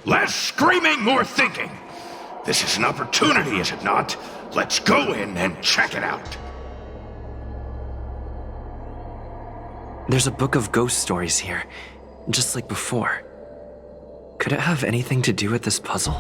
Less screaming, more thinking. This is an opportunity, is it not? Let's go in and check it out. There's a book of ghost stories here, just like before. Could it have anything to do with this puzzle?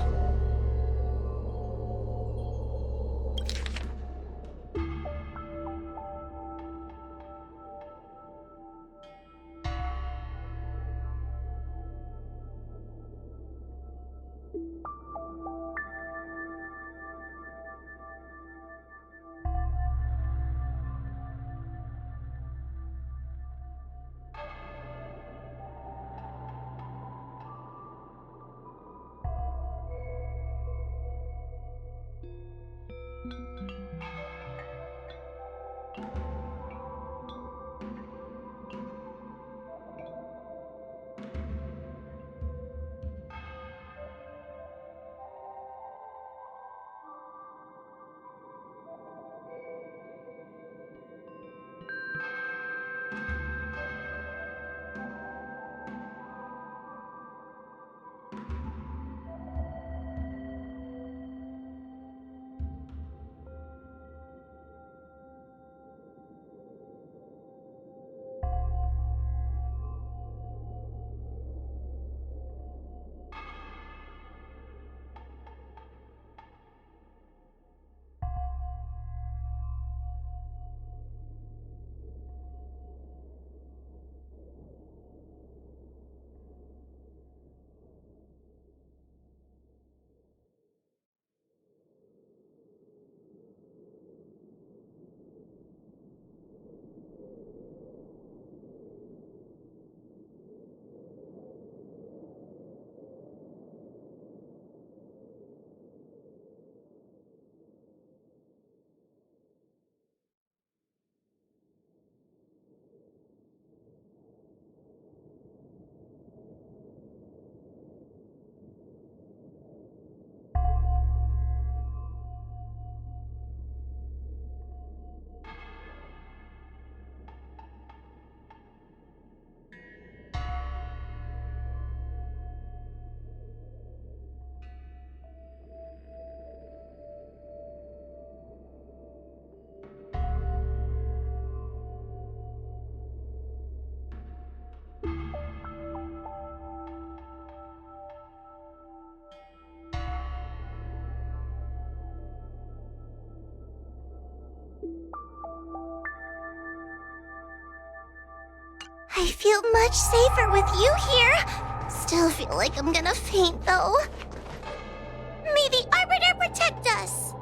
I feel much safer with you here. Still feel like I'm gonna faint, though. May the Arbiter protect us!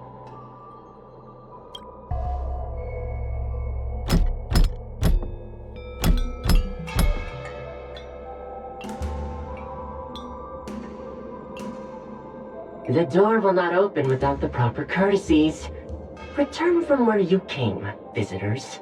The door will not open without the proper courtesies. Return from where you came, visitors.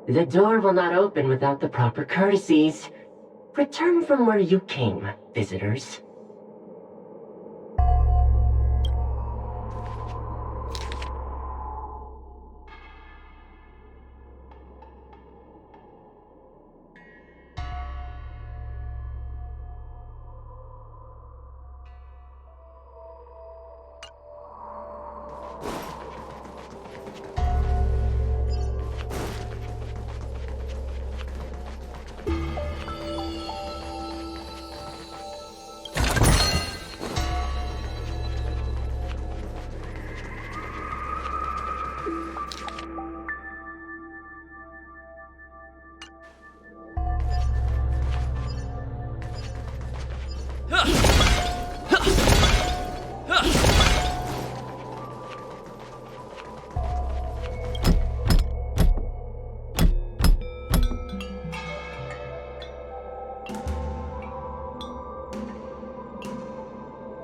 The door will not open without the proper courtesies. Return from where you came, visitors.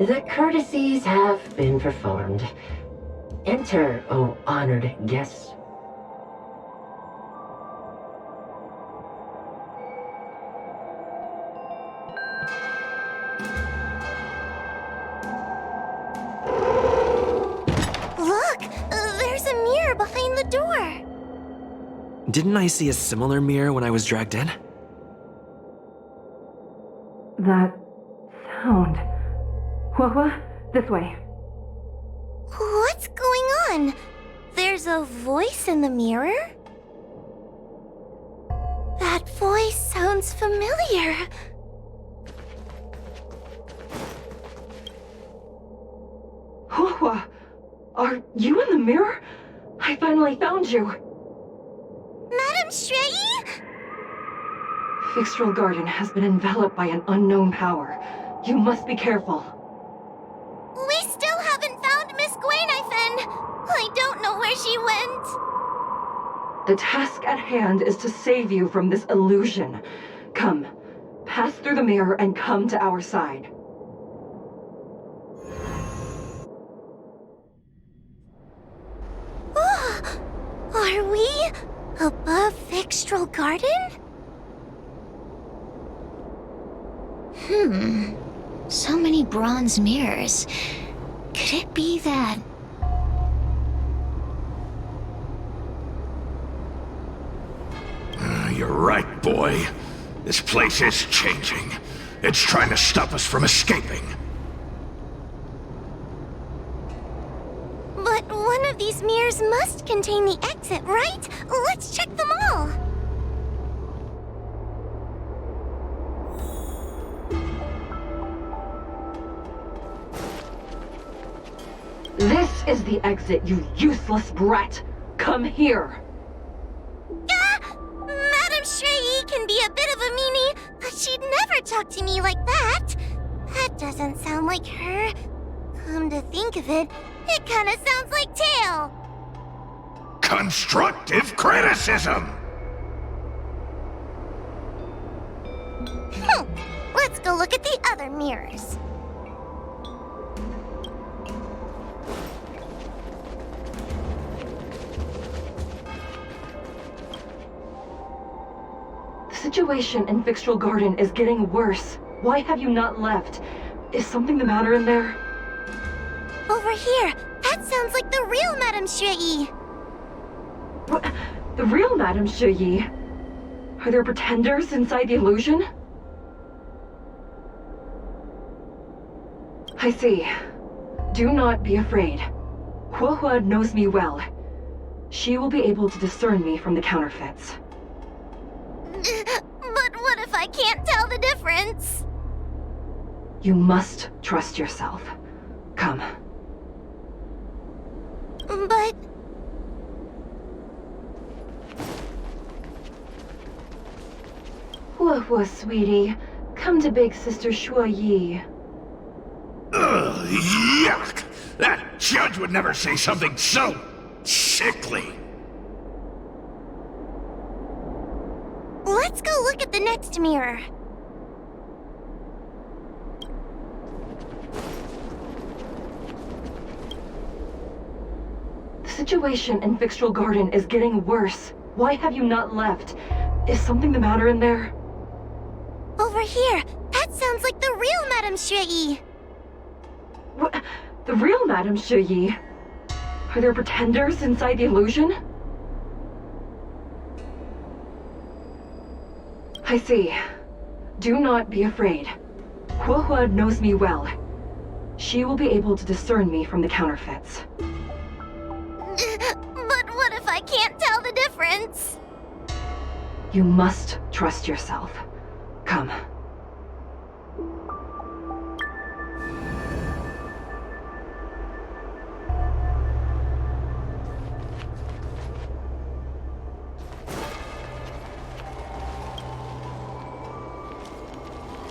The courtesies have been performed. Enter, O honored guests. Look! There's a mirror behind the door! Didn't I see a similar mirror when I was dragged in? That sound. What? This way. What's going on? There's a voice in the mirror? That voice sounds familiar. Hua, are you in the mirror? I finally found you. Madam Shrei? Fixtral Garden has been enveloped by an unknown power. You must be careful. We still haven't found Miss Gwainifin. I don't know where she went. The task at hand is to save you from this illusion. Come, pass through the mirror and come to our side. Are we above Fixtral Garden? So many bronze mirrors. Could it be that... You're right, boy. This place is changing. It's trying to stop us from escaping. But one of these mirrors must contain the exit, right? Let's check them all. This is the exit, you useless brat! Come here! Madam Shrei can be a bit of a meanie, but she'd never talk to me like that. That doesn't sound like her. Come to think of it, it kinda sounds like Tail. Constructive criticism! Let's go look at the other mirrors. The situation in Fixtral Garden is getting worse. Why have you not left? Is something the matter in there? Over here, that sounds like the real Madam Shrei. What? The real Madame Shrei? Are there pretenders inside the illusion? I see. Do not be afraid. Hua knows me well. She will be able to discern me from the counterfeits. But what if I can't tell the difference? You must trust yourself. Come. But... Hua, sweetie. Come to Big Sister Shuo Yi. Ugh, yuck! That judge would never say something so sickly. Let's go look at the next mirror. The situation in Fixtral Garden is getting worse. Why have you not left? Is something the matter in there? Over here, that sounds like the real Madame Shrei. What? The real Madame Shrei? Are there pretenders inside the illusion? I see. Do not be afraid. Hua knows me well. She will be able to discern me from the counterfeits. But what if I can't tell the difference? You must trust yourself. Come.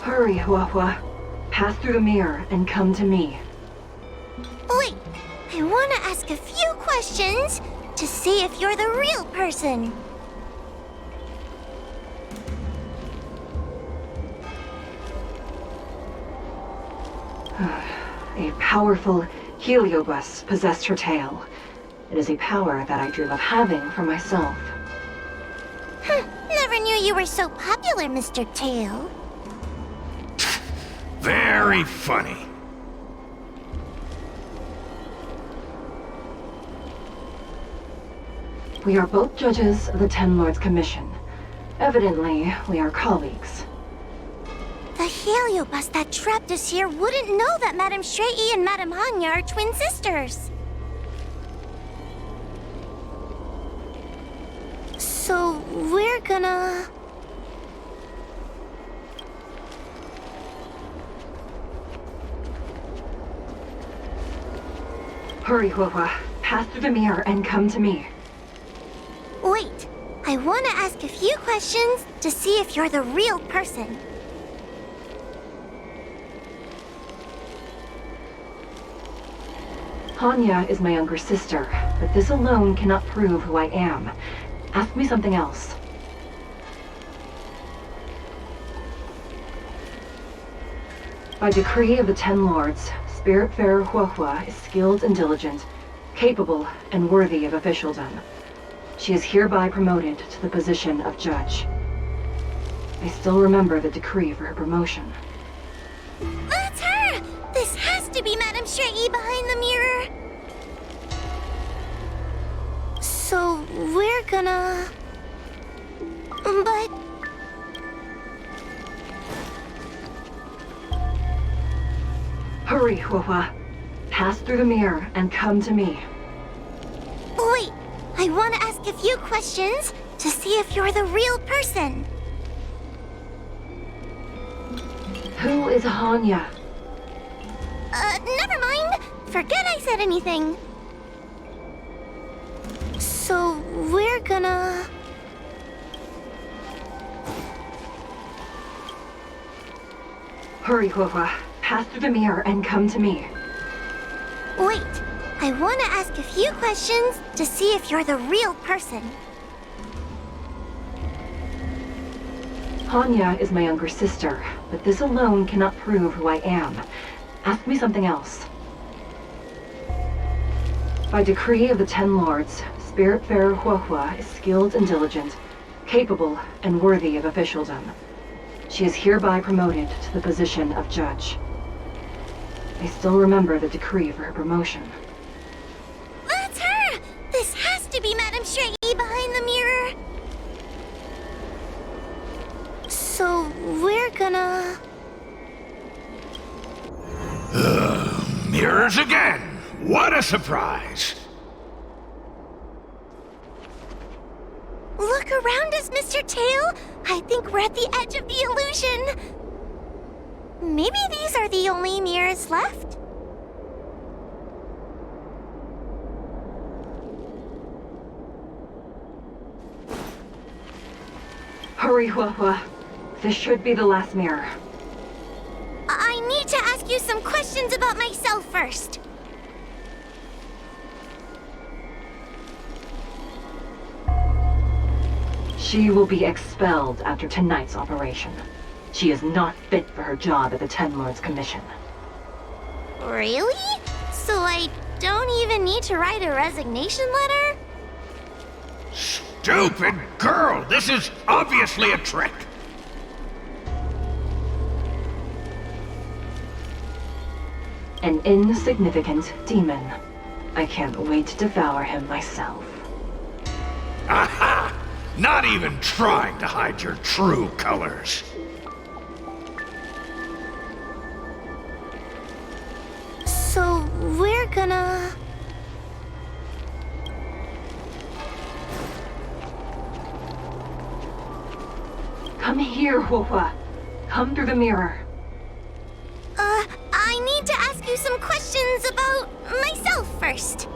Hurry, Hua. Pass through the mirror and come to me. Wait, I want to ask a few questions to see if you're the real person. powerful heliobus possessed her tail. It is a power that I dream of having for myself. Never knew you were so popular, Mr. Tail. Very funny. We are both judges of the Ten Lords Commission. Evidently, we are colleagues. The heliobus that trapped us here wouldn't know that Madame Shrei and Madame Hanya are twin sisters. So, we're gonna... Hurry, Huohua. Pass through the mirror and come to me. Wait, I want to ask a few questions to see if you're the real person. Hanya is my younger sister, but this alone cannot prove who I am. Ask me something else. By decree of the Ten Lords, Spiritfarer Huohua is skilled and diligent, capable and worthy of officialdom. She is hereby promoted to the position of judge. I still remember the decree for her promotion. That's her! This has to be Madame Shrei behind the mirror. So, we're gonna... But... Hurry, Huohua. Pass through the mirror and come to me. Wait, I want to ask a few questions to see if you're the real person. Who is Hanya? Never mind. Forget I said anything. So, we're gonna... Hurry, Huohua. Pass through the mirror and come to me. Wait, I want to ask a few questions to see if you're the real person. Hanya is my younger sister, but this alone cannot prove who I am. Ask me something else. By decree of the Ten Lords, Spiritfarer Huohua is skilled and diligent, capable and worthy of officialdom. She is hereby promoted to the position of judge. I still remember the decree for her promotion. That's her! This has to be Madame Shrei behind the mirror. So, we're gonna... Mirrors again! What a surprise! Look around us, Mr. Tail! I think we're at the edge of the illusion. Maybe these are the only mirrors left? Hurry, Huohua. This should be the last mirror. I need to ask you some questions about myself first. She will be expelled after tonight's operation. She is not fit for her job at the Ten Lords Commission. Really? So I don't even need to write a resignation letter? Stupid girl! This is obviously a trick! An insignificant demon. I can't wait to devour him myself. Aha! Not even trying to hide your true colors. So we're gonna... Come here, Huohua. Come through the mirror. I need to ask you some questions about myself first.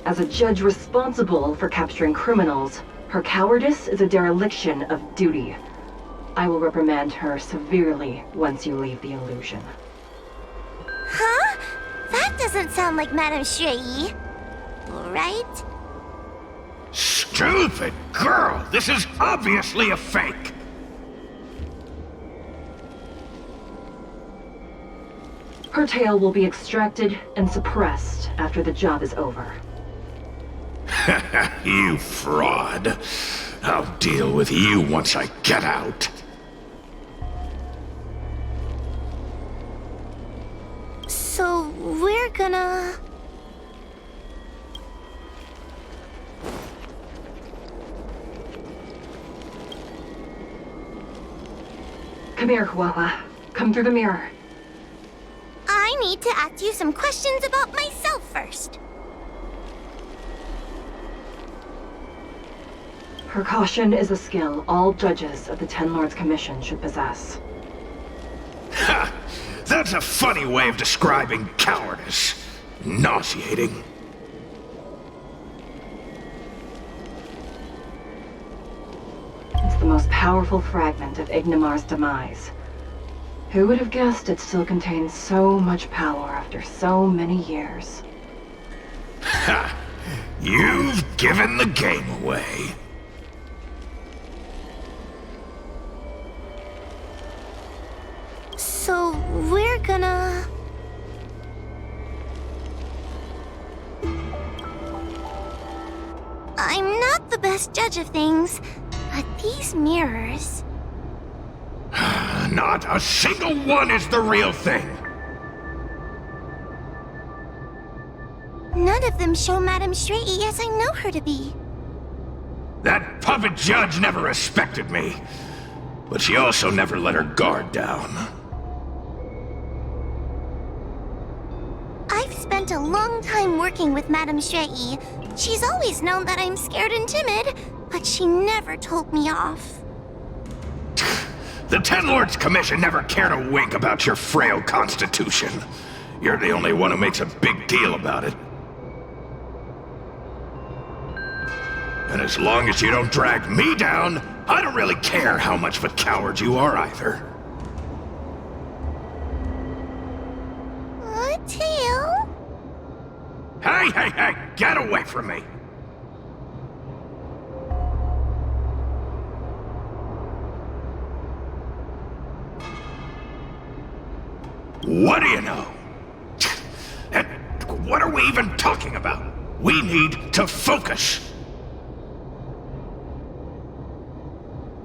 As a judge responsible for capturing criminals, her cowardice is a dereliction of duty. I will reprimand her severely once you leave the illusion. Huh? That doesn't sound like Madame Shrei. Right? Stupid girl! This is obviously a fake! Her tail will be extracted and suppressed after the job is over. You fraud. I'll deal with you once I get out. So, we're gonna... Come here, Huahua. Come through the mirror. I need to ask you some questions about myself first. Precaution is a skill all judges of the Ten Lords Commission should possess. Ha! That's a funny way of describing cowardice. Nauseating. It's the most powerful fragment of Ignimar's demise. Who would have guessed it still contains so much power after so many years? Ha! You've given the game away. So, we're gonna... I'm not the best judge of things, but these mirrors... Not a single one is the real thing. None of them show Madame Shrei as I know her to be. That puppet judge never respected me, but she also never let her guard down. I've spent a long time working with Madame Shrei. She's always known that I'm scared and timid, but she never told me off. The Ten Lords Commission never cared a wink about your frail constitution. You're the only one who makes a big deal about it. And as long as you don't drag me down, I don't really care how much of a coward you are either. Tail? Hey, hey, hey! Get away from me! What do you know? And what are we even talking about? We need to focus.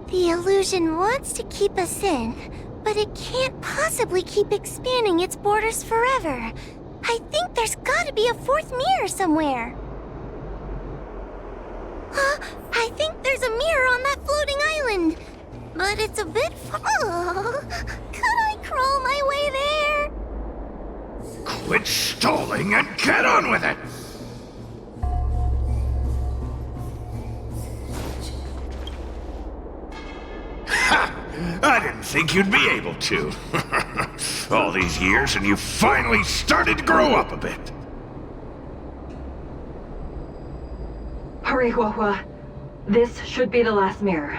The illusion wants to keep us in, but it can't possibly keep expanding its borders forever. I think there's gotta be a fourth mirror somewhere. I think there's a mirror on that floating island, but it's a bit far. Could I crawl my way there? Quit stalling and get on with it! Ha! I didn't think you'd be able to. All these years and you finally started to grow up a bit. Hurry, Huahua. This should be the last mirror.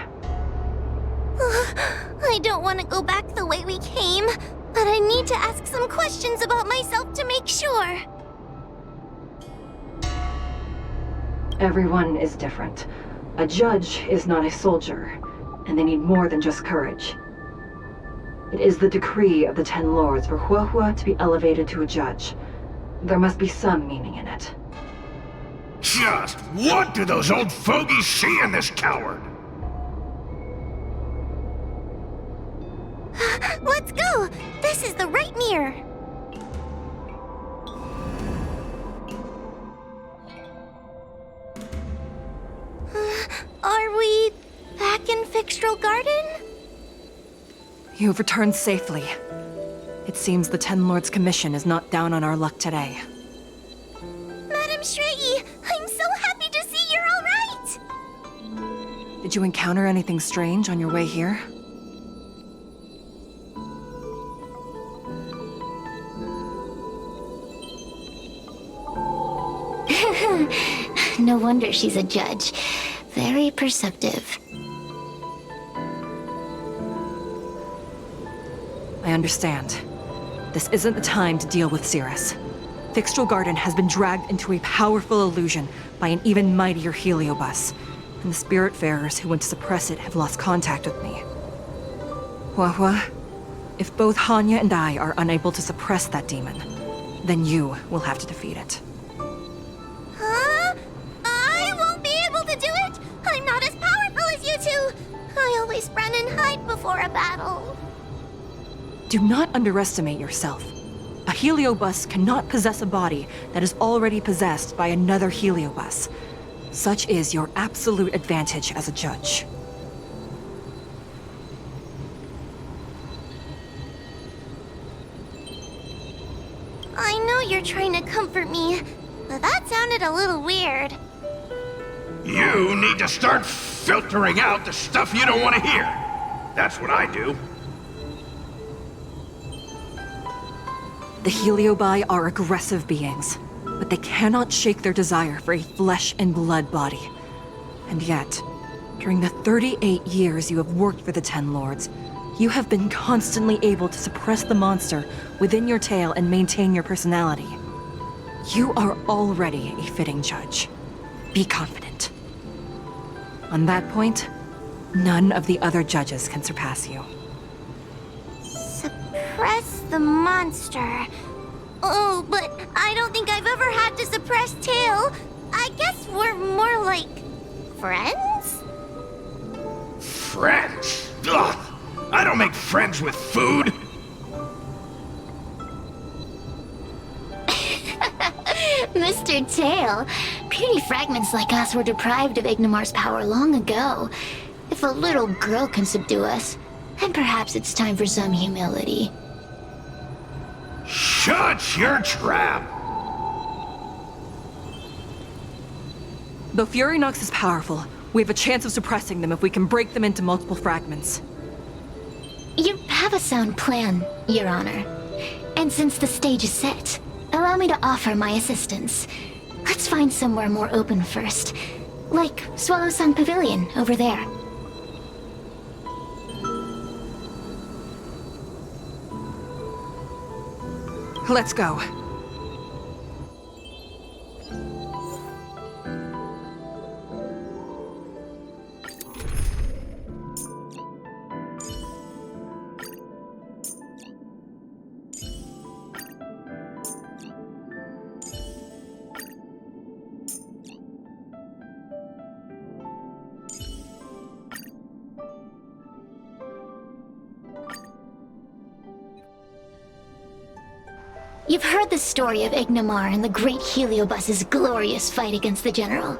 I don't want to go back the way we came, but I need to ask some questions about myself to make sure. Everyone is different. A judge is not a soldier, and they need more than just courage. It is the decree of the Ten Lords for Huahua to be elevated to a judge. There must be some meaning in it. Just what do those old fogies see in this coward? Let's go! This is the right mirror. Are we back in Fixtral Garden? You have returned safely. It seems the Ten Lords Commission is not down on our luck today. Madame Shrei, I'm so happy to see you're all right! Did you encounter anything strange on your way here? No wonder she's a judge. Very perceptive. I understand. This isn't the time to deal with Cirrus. Fixtral Garden has been dragged into a powerful illusion by an even mightier heliobus, and the Spiritfarers who went to suppress it have lost contact with me. Huahua, If both Hanya and I are unable to suppress that demon, then you will have to defeat it. Huh? I won't be able to do it! I'm not as powerful as you two! I always run and hide before a battle. Do not underestimate yourself. A Heliobus cannot possess a body that is already possessed by another Heliobus. Such is your absolute advantage as a judge. I know you're trying to comfort me, but that sounded a little weird. You need to start filtering out the stuff you don't want to hear. That's what I do. The Heliobi are aggressive beings, but they cannot shake their desire for a flesh and blood body. And yet, during the 38 years you have worked for the Ten Lords, you have been constantly able to suppress the monster within your tail and maintain your personality. You are already a fitting judge. Be confident. On that point, none of the other judges can surpass you. Suppress the monster. Oh, but I don't think I've ever had to suppress Tail. I guess we're more like friends? Friends? Ugh! I don't make friends with food! Mr. Tail, puny fragments like us were deprived of Ignimar's power long ago. If a little girl can subdue us, then perhaps it's time for some humility. Shut your trap! Though Furynox is powerful, we have a chance of suppressing them if we can break them into multiple fragments. You have a sound plan, Your Honor. And since the stage is set, allow me to offer my assistance. Let's find somewhere more open first. Like Swallow Song Pavilion over there. Let's go. You've heard the story of Ignimar and the great Heliobus's glorious fight against the General.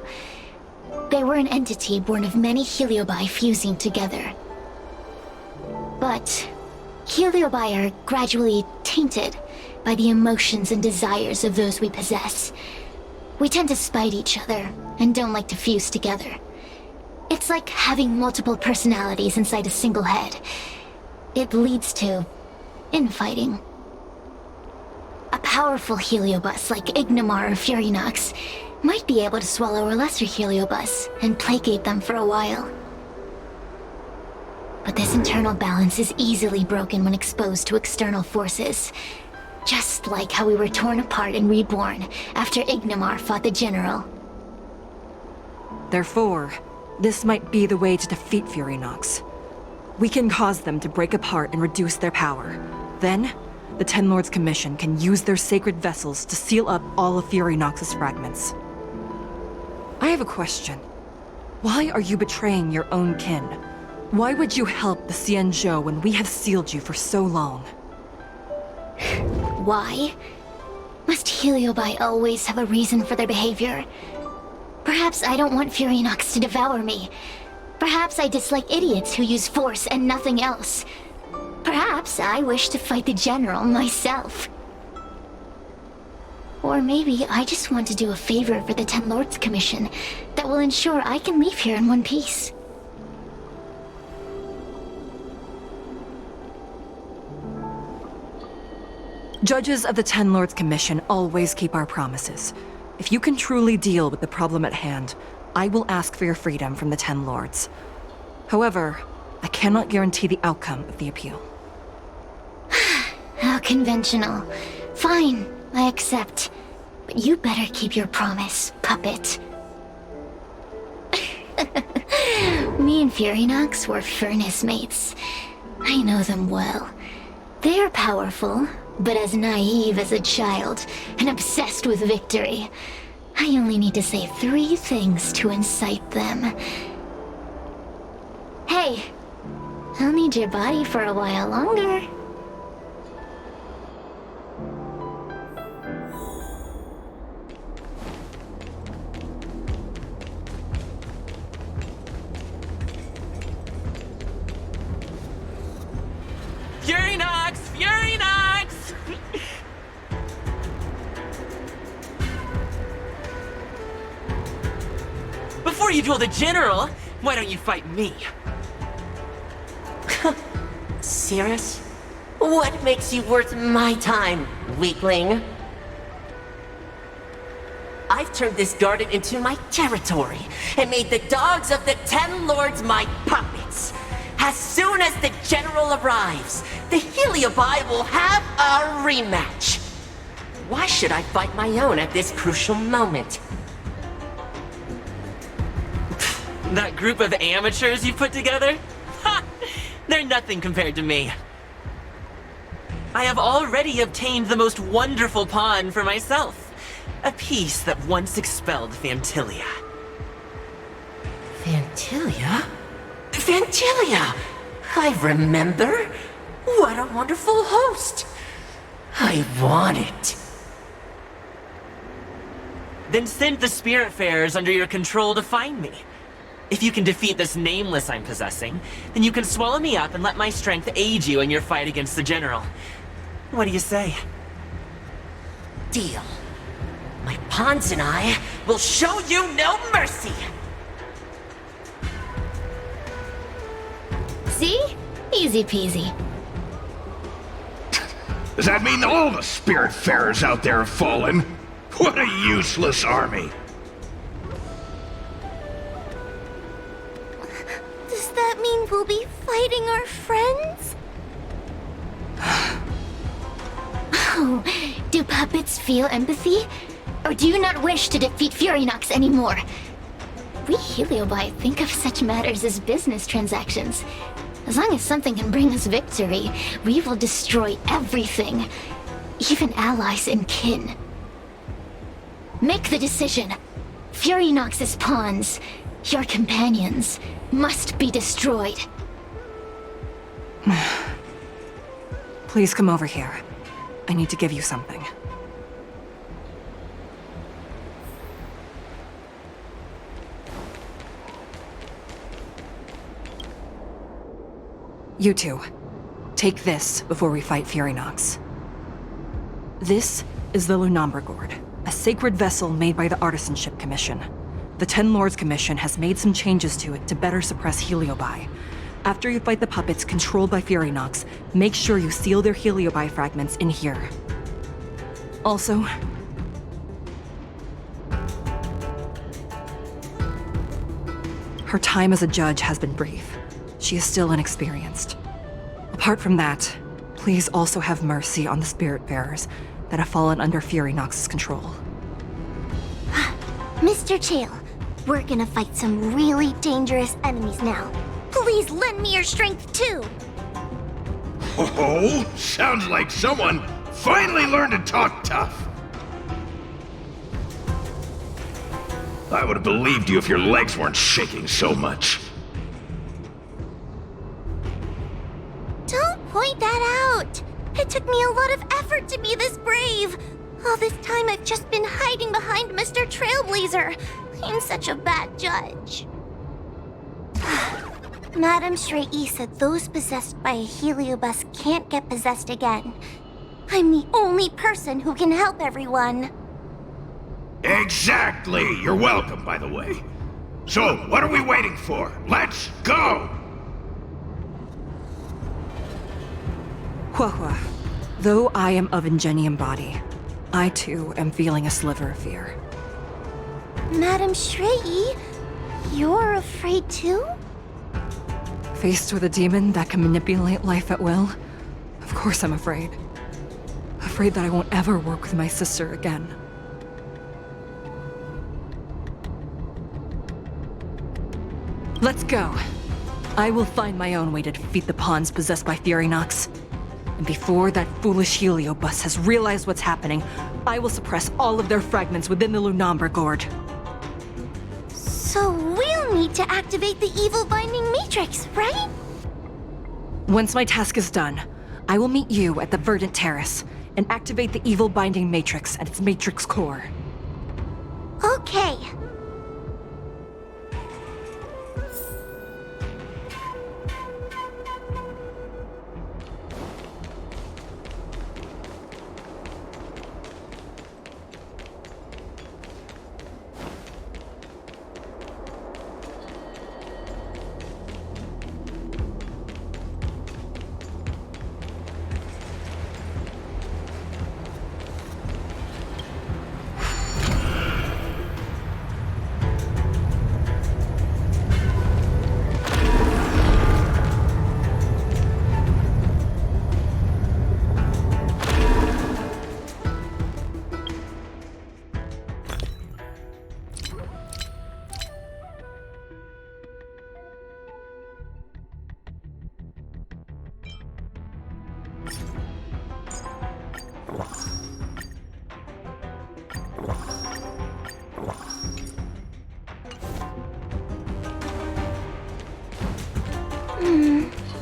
They were an entity born of many Heliobi fusing together. But Heliobi are gradually tainted by the emotions and desires of those we possess. We tend to spite each other and don't like to fuse together. It's like having multiple personalities inside a single head. It leads to infighting. A powerful Heliobus like Ignimar or Furynox might be able to swallow a lesser Heliobus and placate them for a while. But this internal balance is easily broken when exposed to external forces. Just like how we were torn apart and reborn after Ignimar fought the General. Therefore, this might be the way to defeat Furynox. We can cause them to break apart and reduce their power. Then, the Ten Lords Commission can use their sacred vessels to seal up all of Furynox's fragments. I have a question. Why are you betraying your own kin? Why would you help the Xianzhou when we have sealed you for so long? Why? Must Heliobi always have a reason for their behavior? Perhaps I don't want Furynox to devour me. Perhaps I dislike idiots who use force and nothing else. Perhaps I wish to fight the General myself. Or maybe I just want to do a favor for the Ten Lords Commission that will ensure I can leave here in one piece. Judges of the Ten Lords Commission always keep our promises. If you can truly deal with the problem at hand, I will ask for your freedom from the Ten Lords. However, I cannot guarantee the outcome of the appeal. How conventional. Fine, I accept. But you better keep your promise, puppet. Me and Furynox were furnace mates. I know them well. They're powerful, but as naive as a child, and obsessed with victory. I only need to say 3 things to incite them. Hey, I'll need your body for a while longer. Furynox! Furynox! Before you duel the general, why don't you fight me? Serious? What makes you worth my time, weakling? I've turned this garden into my territory and made the dogs of the 10 lords my puppets. As soon as the general arrives, the Heliobi will have a rematch. Why should I fight my own at this crucial moment? That group of amateurs you put together? Ha! They're nothing compared to me. I have already obtained the most wonderful pawn for myself. A piece that once expelled Phantilia. Phantilia? Phantilia! I remember. What a wonderful host. I want it. Then send the Spiritfarers under your control to find me. If you can defeat this nameless I'm possessing, then you can swallow me up and let my strength aid you in your fight against the general. What do you say? Deal. My pawns and I will show you no mercy. See? Easy peasy. Does that mean all the Spiritfarers out there have fallen? What a useless army. Does that mean we'll be fighting our friends? Oh, do puppets feel empathy? Or do you not wish to defeat Furynox anymore? We Heliobi think of such matters as business transactions. As long as something can bring us victory, we will destroy everything. Even allies and kin. Make the decision. Furynox's pawns, your companions, must be destroyed. Please come over here. I need to give you something. You two, take this before we fight Furynox. This is the Lunombra Gourd, a sacred vessel made by the Artisanship Commission. The 10 Lords Commission has made some changes to it to better suppress Heliobi. After you fight the puppets controlled by Furynox, make sure you seal their Heliobi fragments in here. Also, her time as a judge has been brief. She is still inexperienced. Apart from that, please also have mercy on the Spiritfarers that have fallen under Furynox's control. Mr. Chael, we're gonna fight some really dangerous enemies now. Please lend me your strength too! Oh, sounds like someone finally learned to talk tough. I would have believed you if your legs weren't shaking so much. Don't point that out! It took me a lot of effort to be this brave. All this time I've just been hiding behind Mr. Trailblazer. I'm such a bad judge. Madame Shrey said those possessed by a Heliobus can't get possessed again. I'm the only person who can help everyone. Exactly! You're welcome, by the way. So, what are we waiting for? Let's go! Huahua, though I am of Ingenium body, I too am feeling a sliver of fear. Madame Shrey, you're afraid too? Faced with a demon that can manipulate life at will, of course I'm afraid. Afraid that I won't ever work with my sister again. Let's go. I will find my own way to defeat the pawns possessed by Furynox. And before that foolish Heliobus has realized what's happening, I will suppress all of their fragments within the Lunamber Gourd. So we'll need to activate the evil binding matrix, right? Once my task is done, I will meet you at the Verdant Terrace and activate the evil binding matrix at its matrix core. Okay.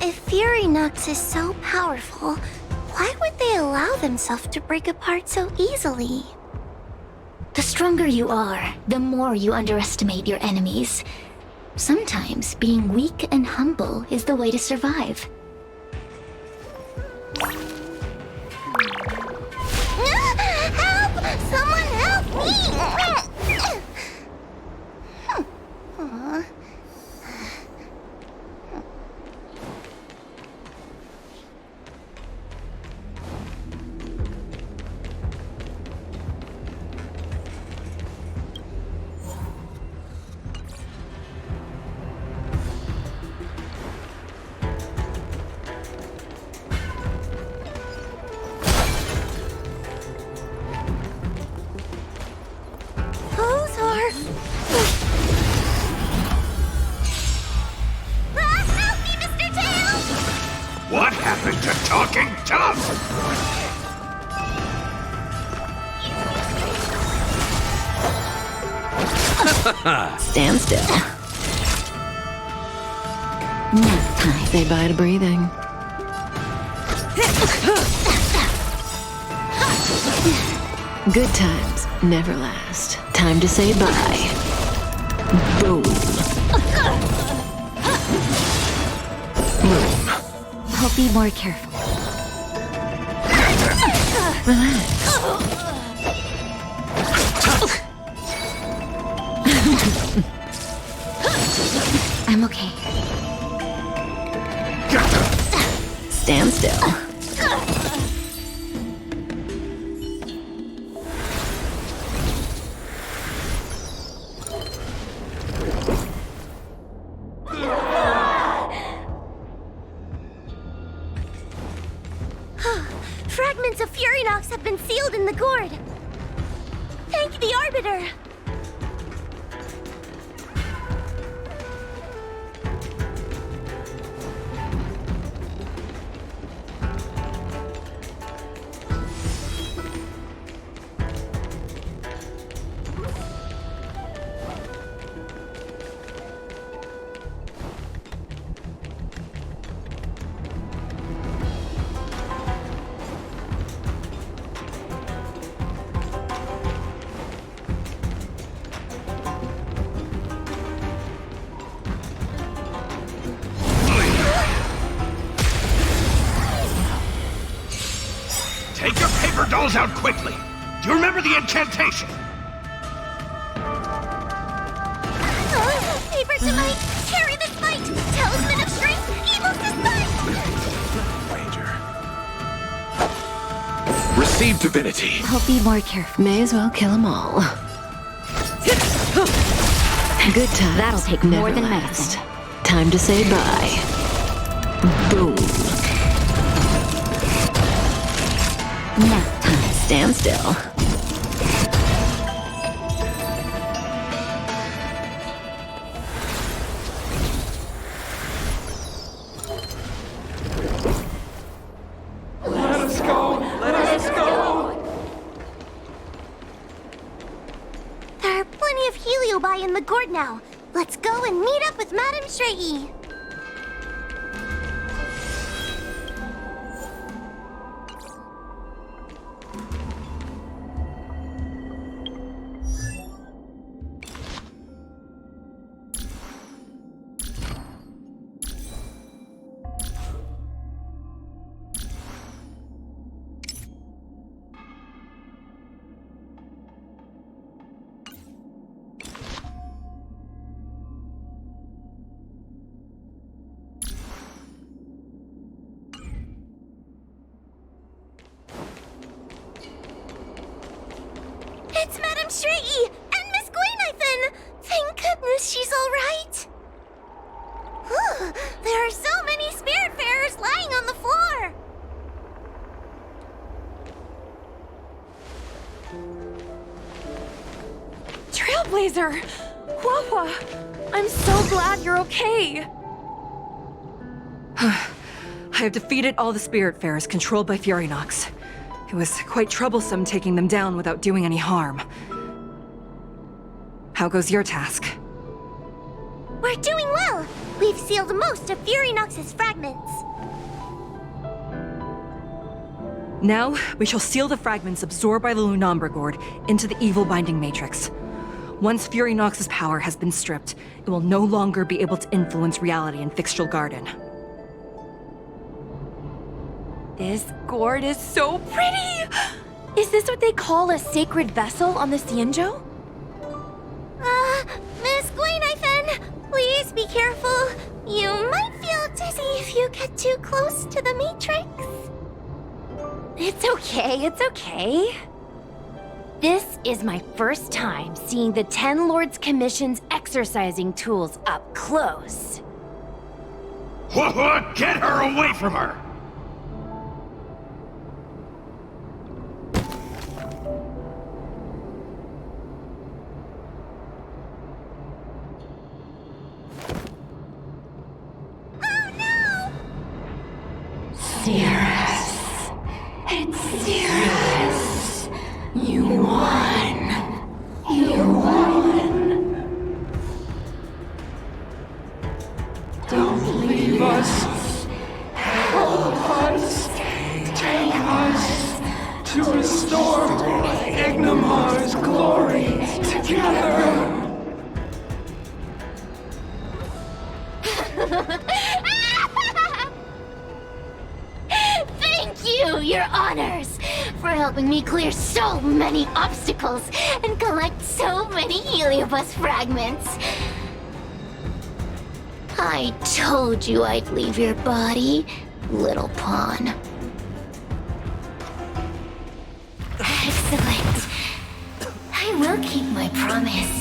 If Fury Nux is so powerful, why would they allow themselves to break apart so easily? The stronger you are, the more you underestimate your enemies. Sometimes being weak and humble is the way to survive. Help! Someone help me! What happened to talking tough? Stand still. Nap time. Say bye to breathing. Good times never last. Time to say bye. Boom. Boom. I'll be more careful. Relax. I'm okay. Stand still. Fragments of Furynox have been sealed in the gourd. Thank the Arbiter. Take your paper dolls out quickly. Do you remember the incantation? Paper to might, carry this fight. Talisman of strength, evil despite. Ranger. Receive divinity. I'll be more careful. May as well kill them all. Good times. That'll take never more than last. medicine. Time to say bye. Boom. Nap time. Stand still. in the gourd now. Let's go and meet up with Madame Shrey. It's Madame Shrey and Miss Gwaynithen! Thank goodness she's all right! Whew, there are so many spiritfarers lying on the floor! Trailblazer! Huahua! I'm so glad you're okay! I have defeated all the spiritfarers controlled by Furynox. It was quite troublesome taking them down without doing any harm. How goes your task? We're doing well! We've sealed most of Furynox's fragments. Now, we shall seal the fragments absorbed by the Lunombra Gourd into the evil binding matrix. Once Furynox's power has been stripped, it will no longer be able to influence reality in Fixtral Garden. This gourd is so pretty! Is this what they call a sacred vessel on the Xianzhou? Miss Gwaynithen, please be careful. You might feel dizzy if you get too close to the Matrix. It's okay, it's okay. This is my first time seeing the Ten Lords Commission's exercising tools up close. What? Get her away from her! It's serious. You won. You won. Don't leave us. Help us. Take us to restore Ignimar's glory together. Your honors, for helping me clear so many obstacles and collect so many Heliobus fragments. I told you I'd leave your body, little pawn. Excellent. I will keep my promise.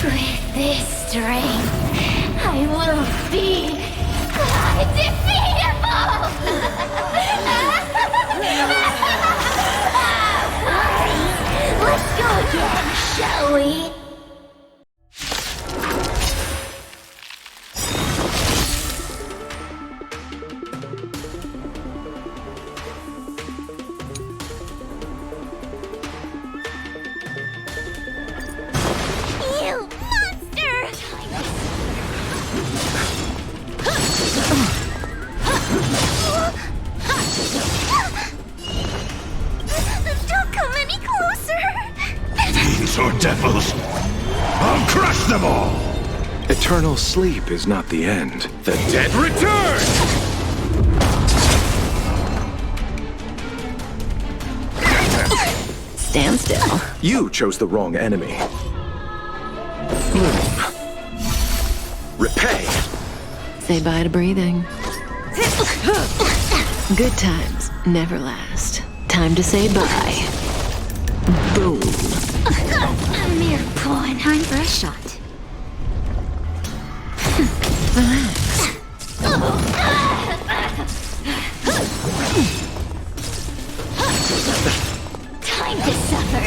With this strength, I will be undefeatable! Let's go again, shall we? Or devils, I'll crush them all! Eternal sleep is not the end. The dead return! Stand still. You chose the wrong enemy. Repay! Say bye to breathing. Good times never last. Time to say bye. Boom. A mere pawn. Time for a shot. Relax. Time to suffer.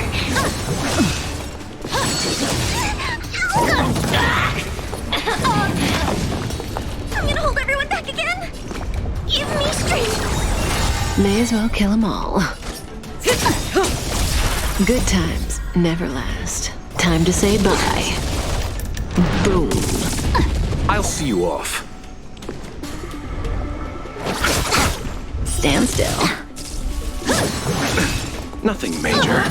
May as well kill them all. Good times never last. Time to say bye. Boom. I'll see you off. Stand still. Nothing major.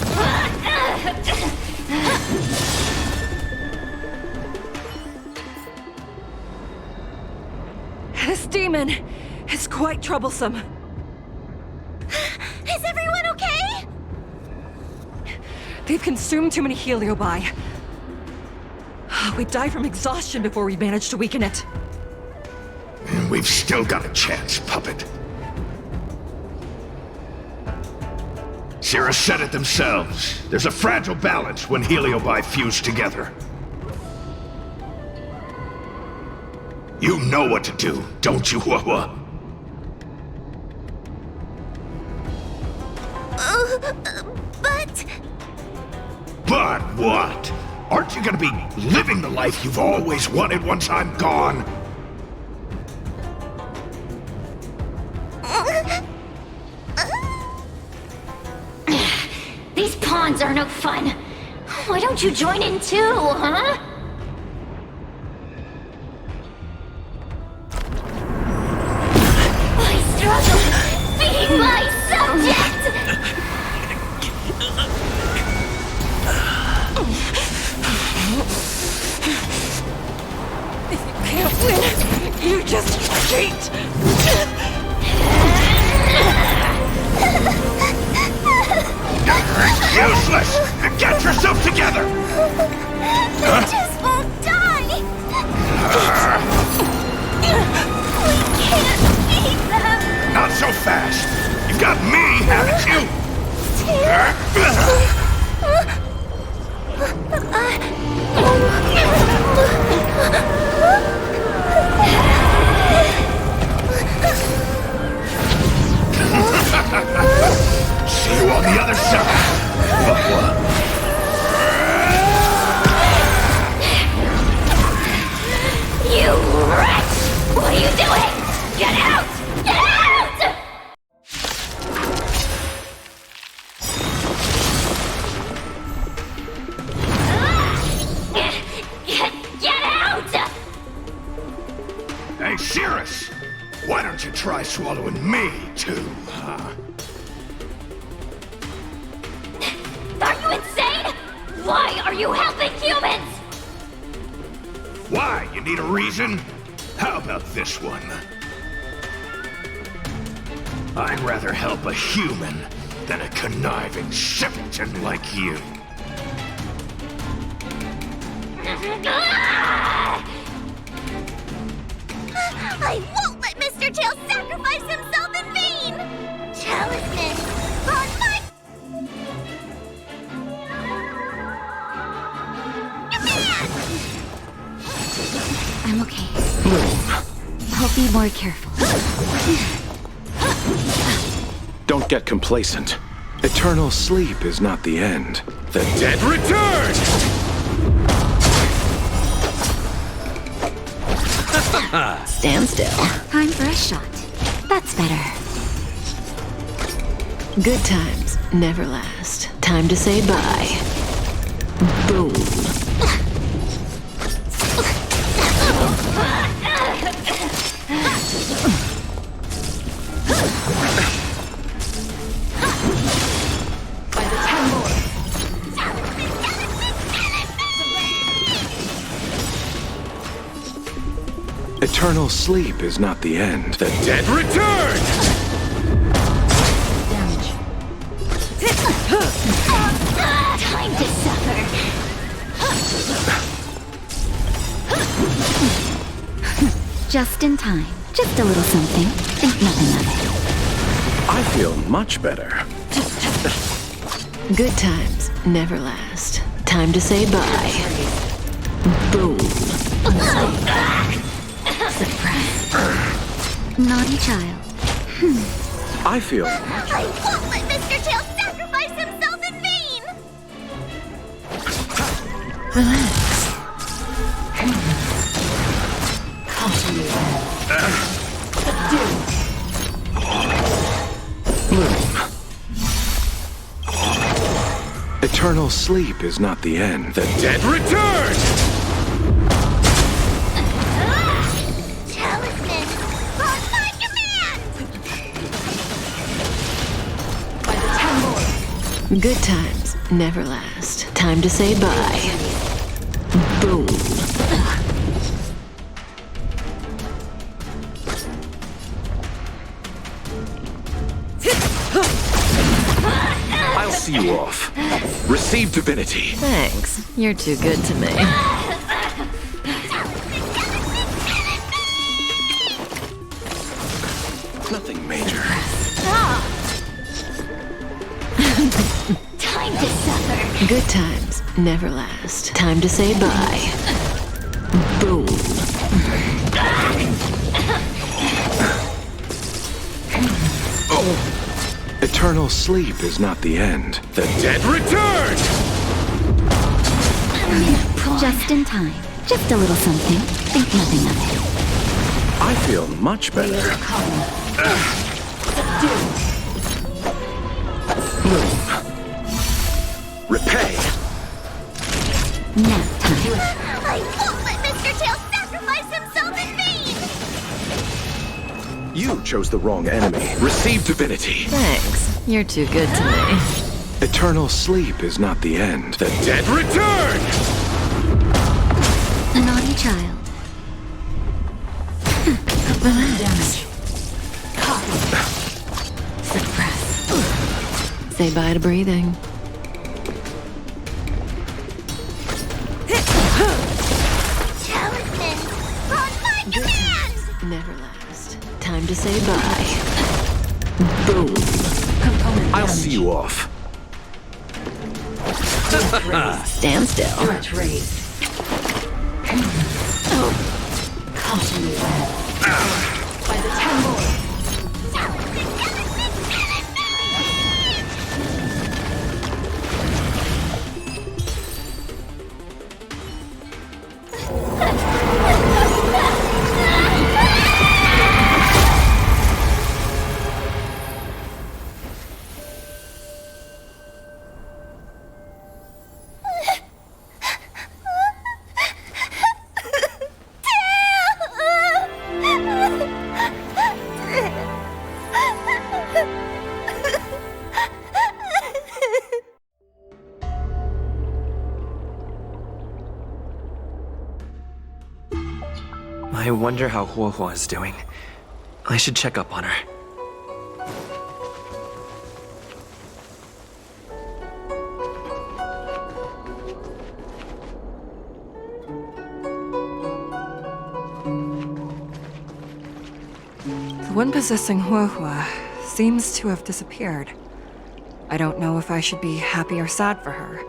This demon is quite troublesome. Is everyone okay? They've consumed too many heliobi. We'd die from exhaustion before we managed to weaken it. We've still got a chance, puppet. Sierra said it themselves. There's a fragile balance when heliobi fuse together. You know what to do, don't you, Wawa? But what? Aren't you gonna be living the life you've always wanted once I'm gone? These pawns are no fun. Why don't you join in too, huh? I struggle being my subject! If you can't win, you just cheat! Useless! Get yourself together! They just won't die! We can't beat them! Not so fast! You've got me, haven't you? See you on the other side! You wretch! What are you doing? Get out! Get out! Get out! Hey, Cirrus! Why don't you try swallowing me, too, huh? Are you insane? Why are you helping humans? Why? You need a reason? How about this one? I'd rather help a human than a conniving simpleton like you. I won't let Mr. Tail sacrifice himself in vain! Talisman on my... I'm okay. I'll be more careful. Don't get complacent. Eternal sleep is not the end. The dead return! Stand still. Time for a shot. That's better. Good times never last. Time to say bye. Boom. Eternal sleep is not the end. The dead return! Time to suffer. Just in time. Just a little something. Think nothing of it. I feel much better. Good times never last. Time to say bye. Boom. Surprise. Naughty child. I feel... I won't let Mr. Tail sacrifice himself in vain! Relax. Eternal sleep is not the end. The dead return! Talisman! On my command! By the Ten Lords. Good times never last. Time to say bye. Boom. I'll see you off. Receive divinity. Thanks. You're too good to me. Nothing major. Time to suffer. Good times never last. Time to say bye. Boom. Eternal sleep is not the end. The dead return! Just in time. Just a little something. Think nothing of it. I feel much better. Repay. Nap time. I won't let Mr. Tail sacrifice himself in vain! You chose the wrong enemy. Receive divinity. Thanks. You're too good to me. Eternal sleep is not the end. The dead return! A naughty child. Damage. Suppress. Say bye to breathing. Talisman! On my command! Never last. Time to say bye. Boom. I'll see you off. Stand still. Threat raised. Caution web. By the Ten Lords. I wonder how Huohuo is doing. I should check up on her. The one possessing Huohuo seems to have disappeared. I don't know if I should be happy or sad for her.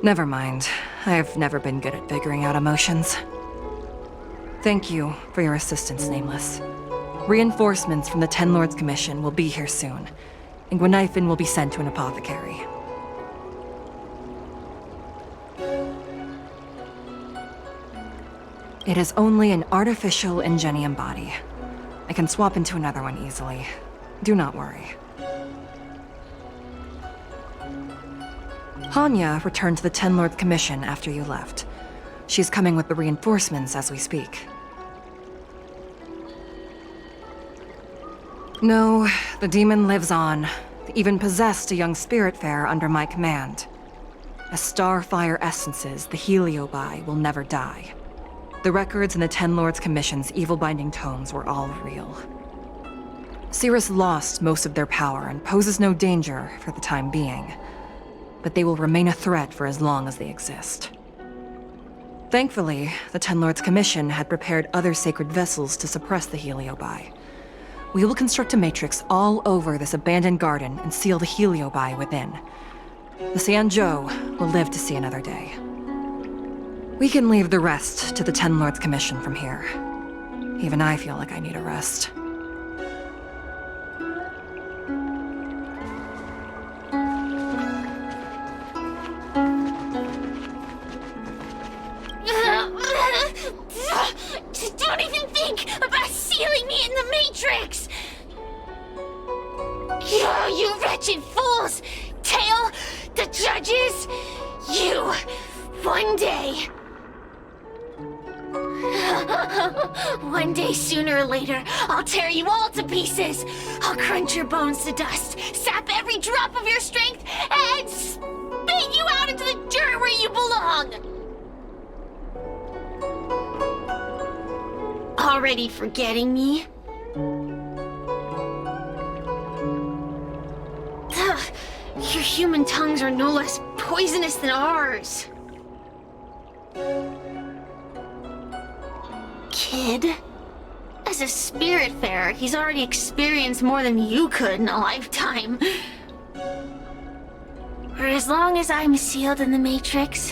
Never mind. I've never been good at figuring out emotions. Thank you for your assistance, Nameless. Reinforcements from the Ten Lords Commission will be here soon, and Gwenifin will be sent to an apothecary. It is only an artificial ingenium body. I can swap into another one easily. Do not worry. Hanya returned to the Ten Lords Commission after you left. She's coming with the reinforcements as we speak. No, the demon lives on. They even possessed a young spiritfarer under my command. As starfire essences, the Heliobi will never die. The records in the Ten Lords Commission's evil-binding tomes were all real. Cirrus lost most of their power and poses no danger for the time being, but they will remain a threat for as long as they exist. Thankfully, the Ten Lords Commission had prepared other sacred vessels to suppress the Heliobi. We will construct a matrix all over this abandoned garden and seal the Heliobi within. The Xianzhou will live to see another day. We can leave the rest to the Ten Lords Commission from here. Even I feel like I need a rest. Don't even think about sealing me in the Matrix! You wretched fools! Tail, the judges? You, one day. One day, sooner or later, I'll tear you all to pieces. I'll crunch your bones to dust, sap every drop of your strength, and spit you out into the dirt where you belong. Already forgetting me? Ugh, your human tongues are no less poisonous than ours. Kid? As a spiritfarer, he's already experienced more than you could in a lifetime. For as long as I'm sealed in the Matrix,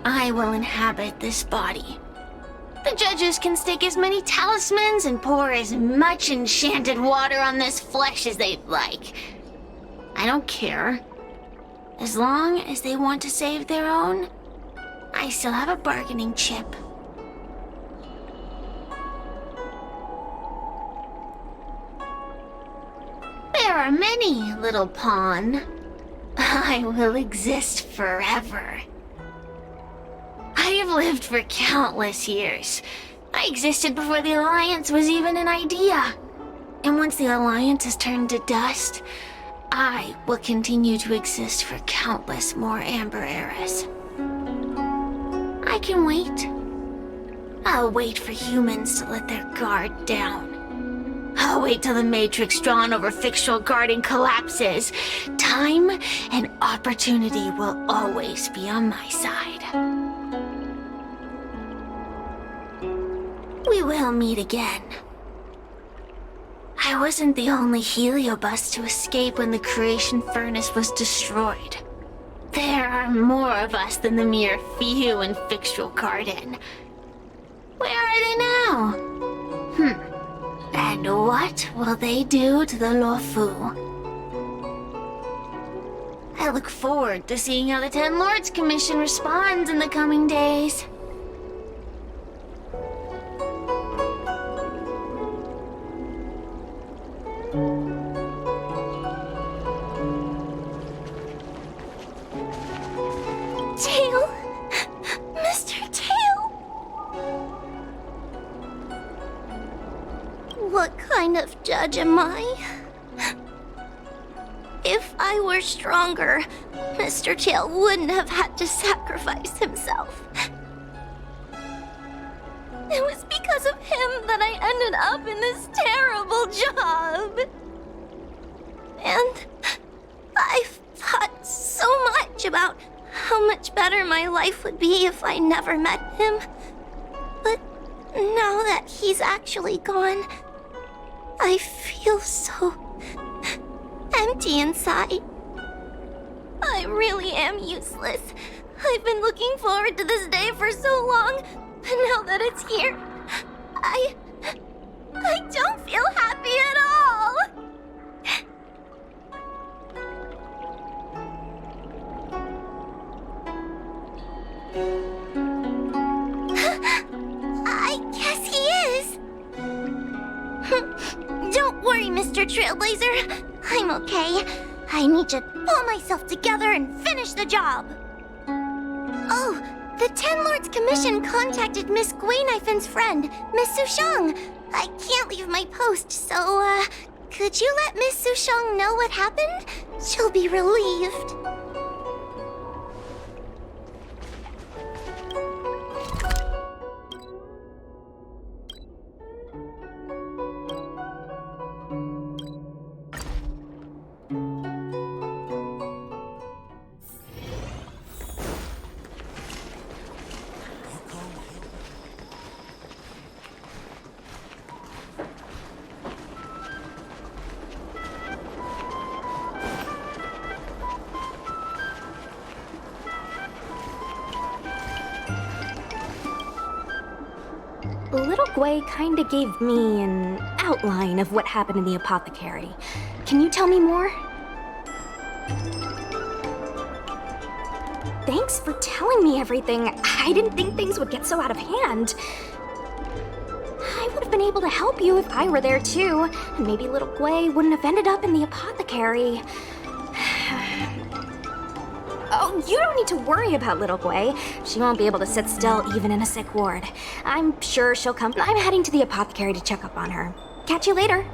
I will inhabit this body. The judges can stake as many talismans and pour as much enchanted water on this flesh as they'd like. I don't care. As long as they want to save their own, I still have a bargaining chip. There are many, little pawn. I will exist forever. I have lived for countless years. I existed before the Alliance was even an idea. And once the Alliance has turned to dust, I will continue to exist for countless more Amber eras. I can wait. I'll wait for humans to let their guard down. I'll wait till the Matrix drawn over fictional guarding collapses. Time and opportunity will always be on my side. We will meet again. I wasn't the only heliobus to escape when the creation furnace was destroyed. There are more of us than the mere few in Fictional Garden. Where are they now? And what will they do to the Luofu? I look forward to seeing how the Ten Lords Commission responds in the coming days. Tail! Mr. Tail! What kind of judge am I? If I were stronger, Mr. Tail wouldn't have had to sacrifice himself. It was because of him that I ended up in this terrible job. And I've thought so much about how much better my life would be if I never met him. But now that he's actually gone, I feel so empty inside. I really am useless. I've been looking forward to this day for so long, but now that it's here, I don't feel happy at all. I guess he is. Don't worry, Mr. Trailblazer. I'm okay. I need to pull myself together and finish the job. Oh, the Ten Lords Commission contacted Miss Guinifen's friend, Miss Sushang. I can't leave my post, so, could you let Miss Sushang know what happened? She'll be relieved. Little Gui kinda gave me an outline of what happened in the apothecary. Can you tell me more? Thanks for telling me everything. I didn't think things would get so out of hand. I would have been able to help you if I were there too, and maybe little Gui wouldn't have ended up in the apothecary. Oh, you don't need to worry about little Gui. She won't be able to sit still even in a sick ward. I'm sure she'll come. I'm heading to the apothecary to check up on her. Catch you later.